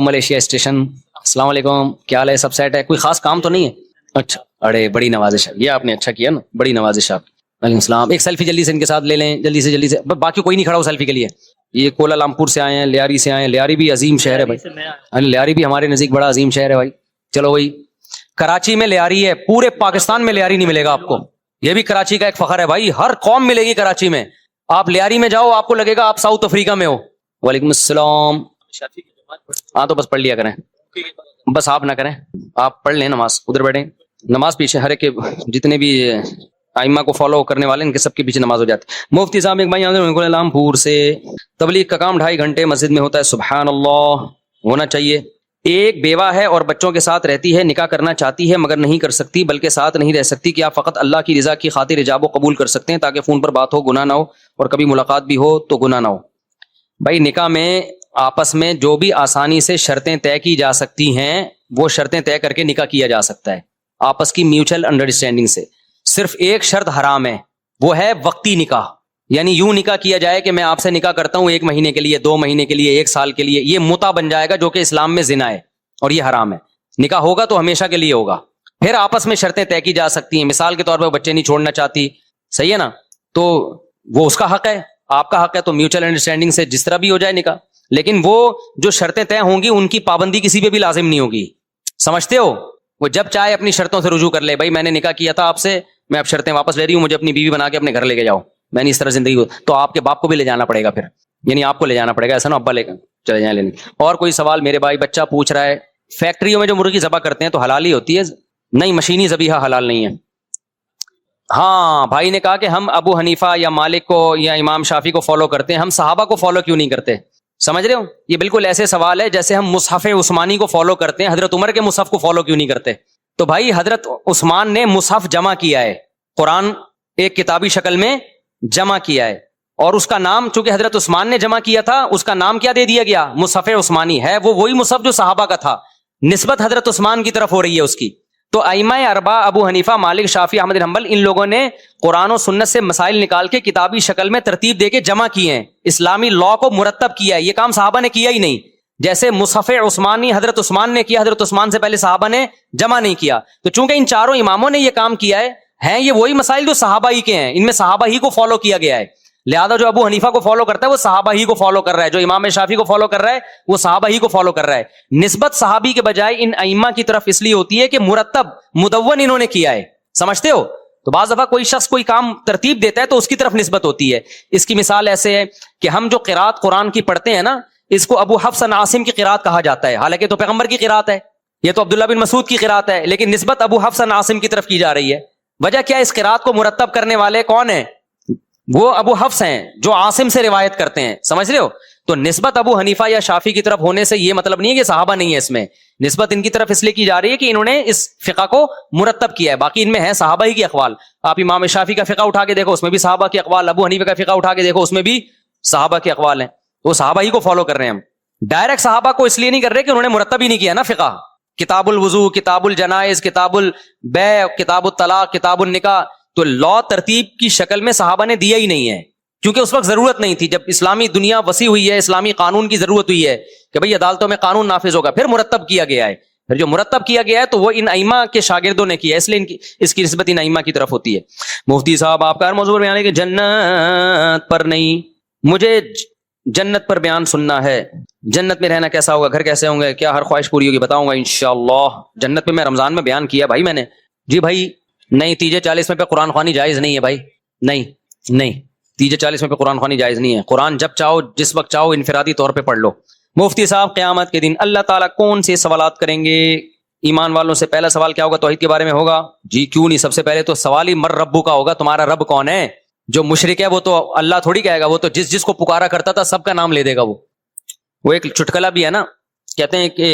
Malaysia station. السلام علیکم، کیا حال ہے؟ سب سیٹ ہے؟ کوئی خاص کام تو نہیں ہے؟ اچھا، اڑے بڑی نوازش ہے یہ، آپ نے اچھا کیا نا، بڑی نوازش آپ. وعلیکم السلام. ایک سیلفی جلدی سے ان کے ساتھ لے لیں، جلدی سے. باقی کوئی نہیں کھڑا ہو سیلفی کے لیے. یہ کوالالمپور سے آئے ہیں، لیاری سے آئے ہیں. لیاری بھی عظیم شہر ہے بھائی، لیاری بھی ہمارے نزدیک بڑا عظیم شہر ہے بھائی. چلو بھائی، کراچی میں لیاری ہے، پورے پاکستان میں لیاری نہیں ملے گا آپ کو، یہ بھی کراچی کا ایک فخر ہے بھائی. ہر قوم ملے گی کراچی میں. آپ لیاری میں جاؤ، آپ کو لگے گا آپ ساؤتھ افریقہ میں ہو. وعلیکم السلام. ہاں تو بس پڑھ لیا کریں، بس آپ نہ کریں، آپ پڑھ لیں نماز، ادھر بیٹھیں. نماز پیچھے ہر ایک کے جتنے بھی ائمہ کو فالو کرنے والے ان کے سب کے پیچھے نماز ہو جاتی. مفتی صاحب ایک بھائی کوالالمپور سے، تبلیغ کا کام 2.5 گھنٹے مسجد میں ہوتا ہے. سبحان اللہ، ہونا چاہیے. ایک بیوہ ہے اور بچوں کے ساتھ رہتی ہے، نکاح کرنا چاہتی ہے مگر نہیں کر سکتی، بلکہ ساتھ نہیں رہ سکتی. کہ آپ فقط اللہ کی رضا کی خاطر ایجاب و قبول کر سکتے ہیں تاکہ فون پر بات ہو، گناہ نہ ہو، اور کبھی ملاقات بھی ہو تو گناہ نہ ہو. بھائی نکاح میں آپس میں جو بھی آسانی سے شرطیں طے کی جا سکتی ہیں وہ شرطیں طے کر کے نکاح کیا جا سکتا ہے آپس کی میوچل انڈرسٹینڈنگ سے. صرف ایک شرط حرام ہے، وہ ہے وقتی نکاح. یعنی یوں نکاح کیا جائے کہ میں آپ سے نکاح کرتا ہوں 1 مہینے کے لیے، 2 مہینے کے لیے، 1 سال کے لیے، یہ متع بن جائے گا جو کہ اسلام میں زنا ہے اور یہ حرام ہے. نکاح ہوگا تو ہمیشہ کے لیے ہوگا. پھر آپس میں شرطیں طے کی جا سکتی ہیں، مثال کے طور پر بچے نہیں چھوڑنا چاہتی، صحیح ہے نا، تو وہ اس کا حق ہے، آپ کا حق ہے، تو میوچل انڈرسٹینڈنگ سے جس طرح بھی ہو جائے نکاح. لیکن وہ جو شرطیں طے ہوں گی ان کی پابندی کسی پہ بھی لازم نہیں ہوگی، سمجھتے ہو. وہ جب چاہے اپنی شرطوں سے رجوع کر لے. بھائی میں نے نکاح کیا تھا آپ سے، میں اب شرطیں واپس لے رہی ہوں، مجھے اپنی بیوی بنا کے اپنے گھر لے کے جاؤ، میں نے اس طرح زندگی تو آپ کے باپ کو بھی لے جانا پڑے گا پھر، یعنی آپ کو لے جانا پڑے گا، ایسا نا ابا لے کر چلے جائیں لینے. اور کوئی سوال میرے بھائی؟ بچہ پوچھ رہا ہے فیکٹریوں میں جو مرغی ذبح کرتے ہیں تو حلال ہی ہوتی ہے؟ نہیں، مشینی ذبیحہ حلال نہیں ہے. ہاں بھائی نے کہا کہ ہم ابو حنیفہ یا مالک کو یا امام شافعی کو فالو کرتے ہیں، ہم صحابہ کو فالو کیوں نہیں کرتے؟ سمجھ رہے ہو؟ یہ بالکل ایسے سوال ہے جیسے ہم مصحف عثمانی کو فالو کرتے ہیں، حضرت عمر کے مصحف کو فالو کیوں نہیں کرتے؟ تو بھائی حضرت عثمان نے مصحف جمع کیا ہے، قرآن ایک کتابی شکل میں جمع کیا ہے، اور اس کا نام چونکہ حضرت عثمان نے جمع کیا تھا اس کا نام کیا دے دیا گیا؟ مصحف عثمانی ہے. وہ وہی مصحف جو صحابہ کا تھا، نسبت حضرت عثمان کی طرف ہو رہی ہے اس کی. تو ائمہ اربعہ ابو حنیفہ، مالک، شافعی، احمد بن حنبل، ان لوگوں نے قرآن و سنت سے مسائل نکال کے کتابی شکل میں ترتیب دے کے جمع کیے ہیں، اسلامی لاء کو مرتب کیا ہے. یہ کام صحابہ نے کیا ہی نہیں. جیسے مصحف عثمانی حضرت عثمان نے کیا، حضرت عثمان سے پہلے صحابہ نے جمع نہیں کیا. تو چونکہ ان چاروں اماموں نے یہ کام کیا ہے، ہیں یہ وہی مسائل جو صحابہ ہی کے ہیں، ان میں صحابہ ہی کو فالو کیا گیا ہے. لہذا جو ابو حنیفہ کو فالو کرتا ہے وہ صحابہ ہی کو فالو کر رہا ہے، جو امام شافعی کو فالو کر رہا ہے وہ صحابہ ہی کو فالو کر رہا ہے. نسبت صحابی کے بجائے ان ائمہ کی طرف اس لیے ہوتی ہے کہ مرتب مدون انہوں نے کیا ہے، سمجھتے ہو؟ تو بعض دفعہ کوئی شخص کوئی کام ترتیب دیتا ہے تو اس کی طرف نسبت ہوتی ہے. اس کی مثال ایسے ہے کہ ہم جو قرات قرآن کی پڑھتے ہیں نا، اس کو ابو حفص عن عاصم کی قرات کہا جاتا ہے، حالانکہ تو پیغمبر کی قرات ہے، یہ تو عبداللہ بن مسعود کی قرات ہے، لیکن نسبت ابو حفص عن عاصم کی طرف کی جا رہی ہے. وجہ کیا ہے؟ اس قرات کو مرتب کرنے والے کون ہیں؟ وہ ابو حفص ہیں جو عاصم سے روایت کرتے ہیں، سمجھ رہے ہو؟ تو نسبت ابو حنیفہ یا شافی کی طرف ہونے سے یہ مطلب نہیں ہے کہ صحابہ نہیں ہے، اس میں نسبت ان کی طرف اس لیے کی جا رہی ہے کہ انہوں نے اس فقہ کو مرتب کیا ہے، باقی ان میں ہے صحابہ ہی کے اقوال. آپ امام شافی کا فقہ اٹھا کے دیکھو، اس میں بھی صحابہ کے اقوال، ابو حنیفہ کا فقہ اٹھا کے دیکھو، اس میں بھی صحابہ کے اقوال ہیں. وہ صحابہ ہی کو فالو کر رہے ہیں ہم. ڈائریکٹ صحابہ کو اس لیے نہیں کر رہے کہ انہوں نے مرتب ہی نہیں کیا نا فقہ. کتاب الوضو، کتاب الجنائز، کتاب البیع، کتاب الطلاق، کتاب النکاح، تو لا ترتیب کی شکل میں صحابہ نے دیا ہی نہیں ہے، کیونکہ اس وقت ضرورت نہیں تھی. جب اسلامی دنیا وسیع ہوئی ہے، اسلامی قانون کی ضرورت ہوئی ہے کہ بھئی عدالتوں میں قانون نافذ ہوگا، پھر مرتب کیا گیا ہے. پھر جو مرتب کیا گیا ہے تو وہ ان ائمہ کے شاگردوں نے کیا ہے، اس لیے اس کی نسبت ان ائمہ کی طرف ہوتی ہے. مفتی صاحب آپ کا ہر موضوع پر بیان ہے کہ جنت پر نہیں، مجھے جنت پر بیان سننا ہے. جنت میں رہنا کیسا ہوگا، گھر کیسے ہوں گے، کیا ہر خواہش پوری ہوگی، بتاؤں گا انشاءاللہ. جنت پہ میں رمضان میں بیان کیا بھائی میں نے. جی بھائی نہیں، تیجے 40 میں پہ قرآن خوانی جائز نہیں ہے بھائی، نہیں تیجے 40 میں پہ قرآن خوانی جائز نہیں ہے. قرآن جب چاہو جس وقت چاہو انفرادی طور پہ پڑھ لو. مفتی صاحب قیامت کے دن اللہ تعالیٰ کون سے سوالات کریں گے؟ ایمان والوں سے پہلا سوال کیا ہوگا؟ توحید کے بارے میں ہوگا. جی کیوں نہیں، سب سے پہلے تو سوال ہی مر ربو کا ہوگا، تمہارا رب کون ہے. جو مشرک ہے وہ تو اللہ تھوڑی کہے گا، وہ تو جس کو پکارا کرتا تھا سب کا نام لے دے گا. وہ ایک چٹکلا بھی ہے نا، کہتے ہیں کہ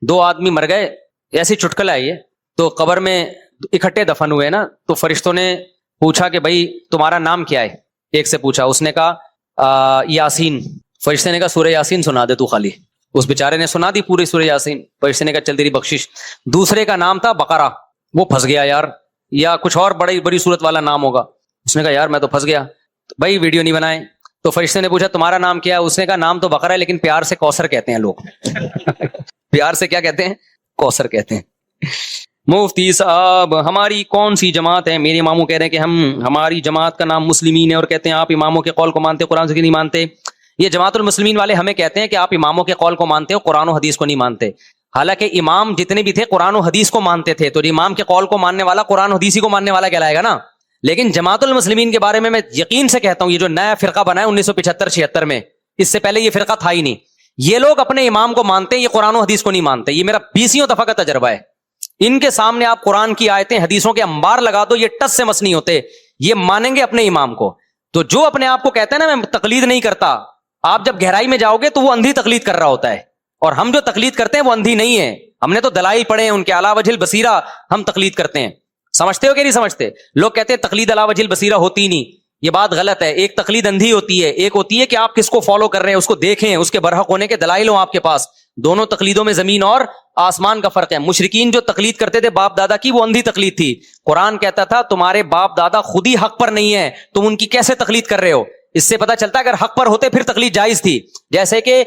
2 آدمی مر گئے، ایسی چٹکلا ہے یہ. تو قبر میں اکٹھے دفن ہوئے نا، تو فرشتوں نے پوچھا کہ بھائی تمہارا نام کیا ہے. ایک سے پوچھا، اس نے کہا یاسین. فرشتے نے کہا سورہ یاسین سنا دے تو خالی. اس بیچارے نے سنا دی پوری سورہ یاسین. فرشتے نے کہا چل تیری بخشش. دوسرے کا نام تھا بقرہ، وہ پھنس گیا یار، یا کچھ اور بڑی صورت والا نام ہوگا. اس نے کہا یار میں تو پھنس گیا. بھائی ویڈیو نہیں بنائے. تو فرشتے نے پوچھا تمہارا نام کیا ہے. اس نے کہا نام تو بقرہ ہے لیکن پیار سے کوثر کہتے ہیں لوگ. پیار سے کیا کہتے ہیں؟ کوثر کہتے ہیں. مفتی صاحب ہماری کون سی جماعت ہے؟ میرے اماموں کہہ رہے ہیں کہ ہماری جماعت کا نام مسلمین ہے، اور کہتے ہیں آپ اماموں کے قول کو مانتے، قرآن سے نہیں مانتے. یہ جماعت المسلمین والے ہمیں کہتے ہیں کہ آپ اماموں کے قول کو مانتے ہو، قرآن و حدیث کو نہیں مانتے. حالانکہ امام جتنے بھی تھے قرآن و حدیث کو مانتے تھے، تو امام کے قول کو ماننے والا قرآن و حدیث کو ماننے والا کہلائے گا نا. لیکن جماعت المسلمین کے بارے میں یقین سے کہتا ہوں، یہ جو نیا فرقہ بنا ہے 1975-76 میں، اس سے پہلے یہ فرقہ تھا ہی نہیں. یہ لوگ اپنے امام کو مانتے ہیں، یہ قرآن و حدیث کو نہیں مانتے. یہ میرا 20 دفعہ کا تجربہ ہے. ان کے سامنے آپ قرآن کی آیتیں حدیثوں کے انبار لگا دو، یہ ٹس سے مس نہیں ہوتے. یہ مانیں گے اپنے امام کو. تو جو اپنے آپ کو کہتے ہیں نا میں تقلید نہیں کرتا، آپ جب گہرائی میں جاؤ گے تو وہ اندھی تقلید کر رہا ہوتا ہے. اور ہم جو تقلید کرتے ہیں وہ اندھی نہیں ہے، ہم نے تو دلائل پڑھے ہیں، ان کے علی وجہ البصیرہ ہم تقلید کرتے ہیں. سمجھتے ہو کہ نہیں سمجھتے؟ لوگ کہتے ہیں تقلید علی وجہ البصیرہ ہوتی نہیں، یہ بات غلط ہے. ایک تقلید اندھی ہوتی ہے، ایک ہوتی ہے کہ آپ کس کو فالو کر رہے ہیں، اس کو دیکھیں، اس کے برحق ہونے کے دلائل ہوں آپ کے پاس. دونوں تقلیدوں میں زمین اور آسمان کا فرق ہے. مشرکین جو تقلید کرتے تھے باپ دادا کی، وہ اندھی تقلید تھی. قرآن کہتا تھا تمہارے باپ دادا خود ہی حق پر نہیں ہے، تم ان کی کیسے تقلید کر رہے ہو. اس سے پتہ چلتا ہے اگر حق پر ہوتے پھر تقلید جائز تھی. جیسے کہ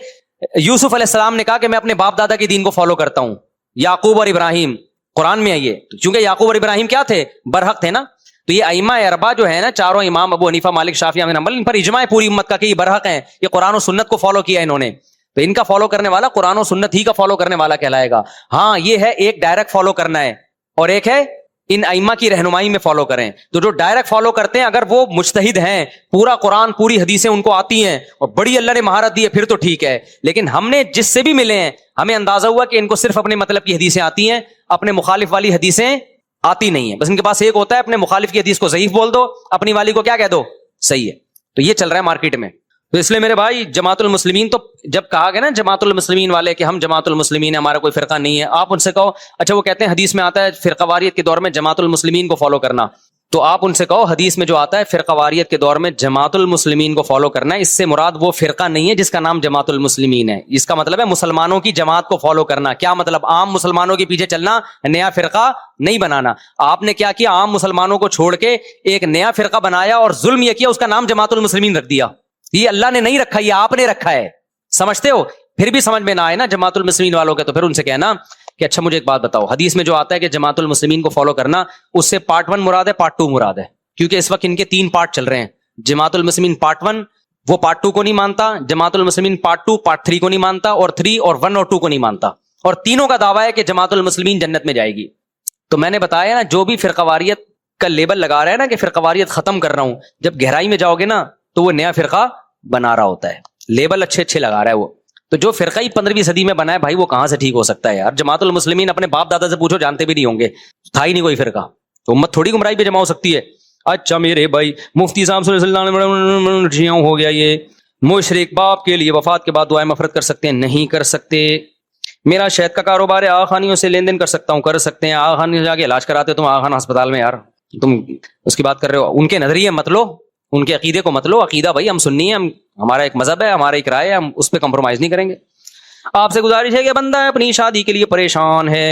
یوسف علیہ السلام نے کہا کہ میں اپنے باپ دادا کے دین کو فالو کرتا ہوں. یعقوب اور ابراہیم قرآن میں آئیے، کیونکہ یعقوب اور ابراہیم کیا تھے؟ برحق تھے نا. تو یہ ائمہ اربعہ جو ہے نا، چاروں امام ابو حنیفہ، مالک، شافعی، احمد بن حنبل، ان پر اجماع ہے پوری امت کا کہ یہ برحق ہیں، یہ قرآن و سنت کو فالو کیا انہوں نے. تو ان کا فالو کرنے والا قرآن و سنت ہی کا فالو کرنے والا کہلائے گا. ہاں یہ ہے ایک ڈائریکٹ فالو کرنا ہے، اور ایک ہے ان ائمہ کی رہنمائی میں فالو کریں. تو جو ڈائریکٹ فالو کرتے ہیں اگر وہ مجتہد ہیں، پورا قرآن پوری حدیثیں ان کو آتی ہیں اور بڑی اللہ نے مہارت دی ہے، پھر تو ٹھیک ہے. لیکن ہم نے جس سے بھی ملے ہیں ہمیں اندازہ ہوا کہ ان کو صرف اپنے مطلب کی حدیثیں آتی ہیں، اپنے مخالف والی حدیثیں آتی نہیں ہیں. بس ان کے پاس ایک ہوتا ہے اپنے مخالف کی حدیث کو ضعیف بول دو، اپنی والی کو کیا کہہ دو؟ صحیح ہے. تو یہ چل رہا ہے مارکیٹ میں. تو اس لیے میرے بھائی جماعت المسلمین، تو جب کہا گیا نا جماعت المسلمین والے کہ ہم جماعت المسلمین ہمارا کوئی فرقہ نہیں ہے، آپ ان سے کہو اچھا وہ کہتے ہیں حدیث میں آتا ہے فرقہ واریت کے دور میں جماعت المسلمین کو فالو کرنا، تو آپ ان سے کہو حدیث میں جو آتا ہے فرقہ واریت کے دور میں جماعت المسلمین کو فالو کرنا ہے، اس سے مراد وہ فرقہ نہیں ہے جس کا نام جماعت المسلمین ہے. اس کا مطلب ہے مسلمانوں کی جماعت کو فالو کرنا. کیا مطلب؟ عام مسلمانوں کے پیچھے چلنا، نیا فرقہ نہیں بنانا. آپ نے کیا کیا؟ عام مسلمانوں کو چھوڑ کے ایک نیا فرقہ بنایا اور ظلم یہ کیا، اس کا نام جماعت المسلمین رکھ دیا. یہ اللہ نے نہیں رکھا، یہ آپ نے رکھا ہے. سمجھتے ہو؟ پھر بھی سمجھ میں نہ آئے نا جماعت المسلمین والوں کے، تو پھر ان سے کہنا کہ اچھا مجھے ایک بات بتاؤ، حدیث میں جو آتا ہے کہ جماعت المسلمین کو فالو کرنا، اس سے پارٹ 1 مراد ہے، پارٹ 2 مراد ہے. کیونکہ اس وقت ان کے 3 پارٹ چل رہے ہیں. جماعت المسلمین پارٹ 1 وہ پارٹ 2 کو نہیں مانتا، جماعت المسلمین پارٹ 2 پارٹ 3 کو نہیں مانتا، اور 3 اور 1 اور 2 کو نہیں مانتا. اور تینوں کا دعویٰ ہے کہ جماعت المسلمین جنت میں جائے گی. تو میں نے بتایا نا جو بھی فرقہ واریت کا لیبل لگا رہا ہے نا کہ فرقہ واریت ختم کر رہا ہوں، جب گہرائی میں جاؤ گے نا تو وہ نیا فرقہ بنا رہا ہوتا ہے. لیبل اچھے لگا رہا ہے وہ. تو جو فرقہ ہی 15ویں صدی میں بنا ہے بھائی، وہ کہاں سے ٹھیک ہو سکتا ہے یار؟ جماعت المسلمین اپنے باپ دادا سے پوچھو، جانتے بھی نہیں ہوں گے، تھا ہی نہیں کوئی فرقہ. تو امت تھوڑی گمراہی پہ جمع ہو سکتی ہے. اچھا میرے بھائی مفتی صاحب صلی اللہ علیہ وسلم ہو گیا، یہ مشرک باپ کے لیے وفات کے بعد دعائیں مغفرت کر سکتے ہیں؟ نہیں کر سکتے. میرا شہد کا کاروبار ہے، آغا خانیوں سے لین دین کر سکتا ہوں؟ کر سکتے ہیں. آغا خان جا کے علاج کراتے ہو تم آغا خان ہسپتال میں، یار تم اس کی بات کر رہے ہو. ان کے نظریے مت لو، ان کے عقیدے کو مت لو. عقیدہ بھائی ہم سنی ہے، ہمارا ایک مذہب ہے، ہمارا ایک رائے ہے، ہم اس پہ کمپرومائز نہیں کریں گے. آپ سے گزارش ہے کہ بندہ اپنی شادی کے لیے پریشان ہے،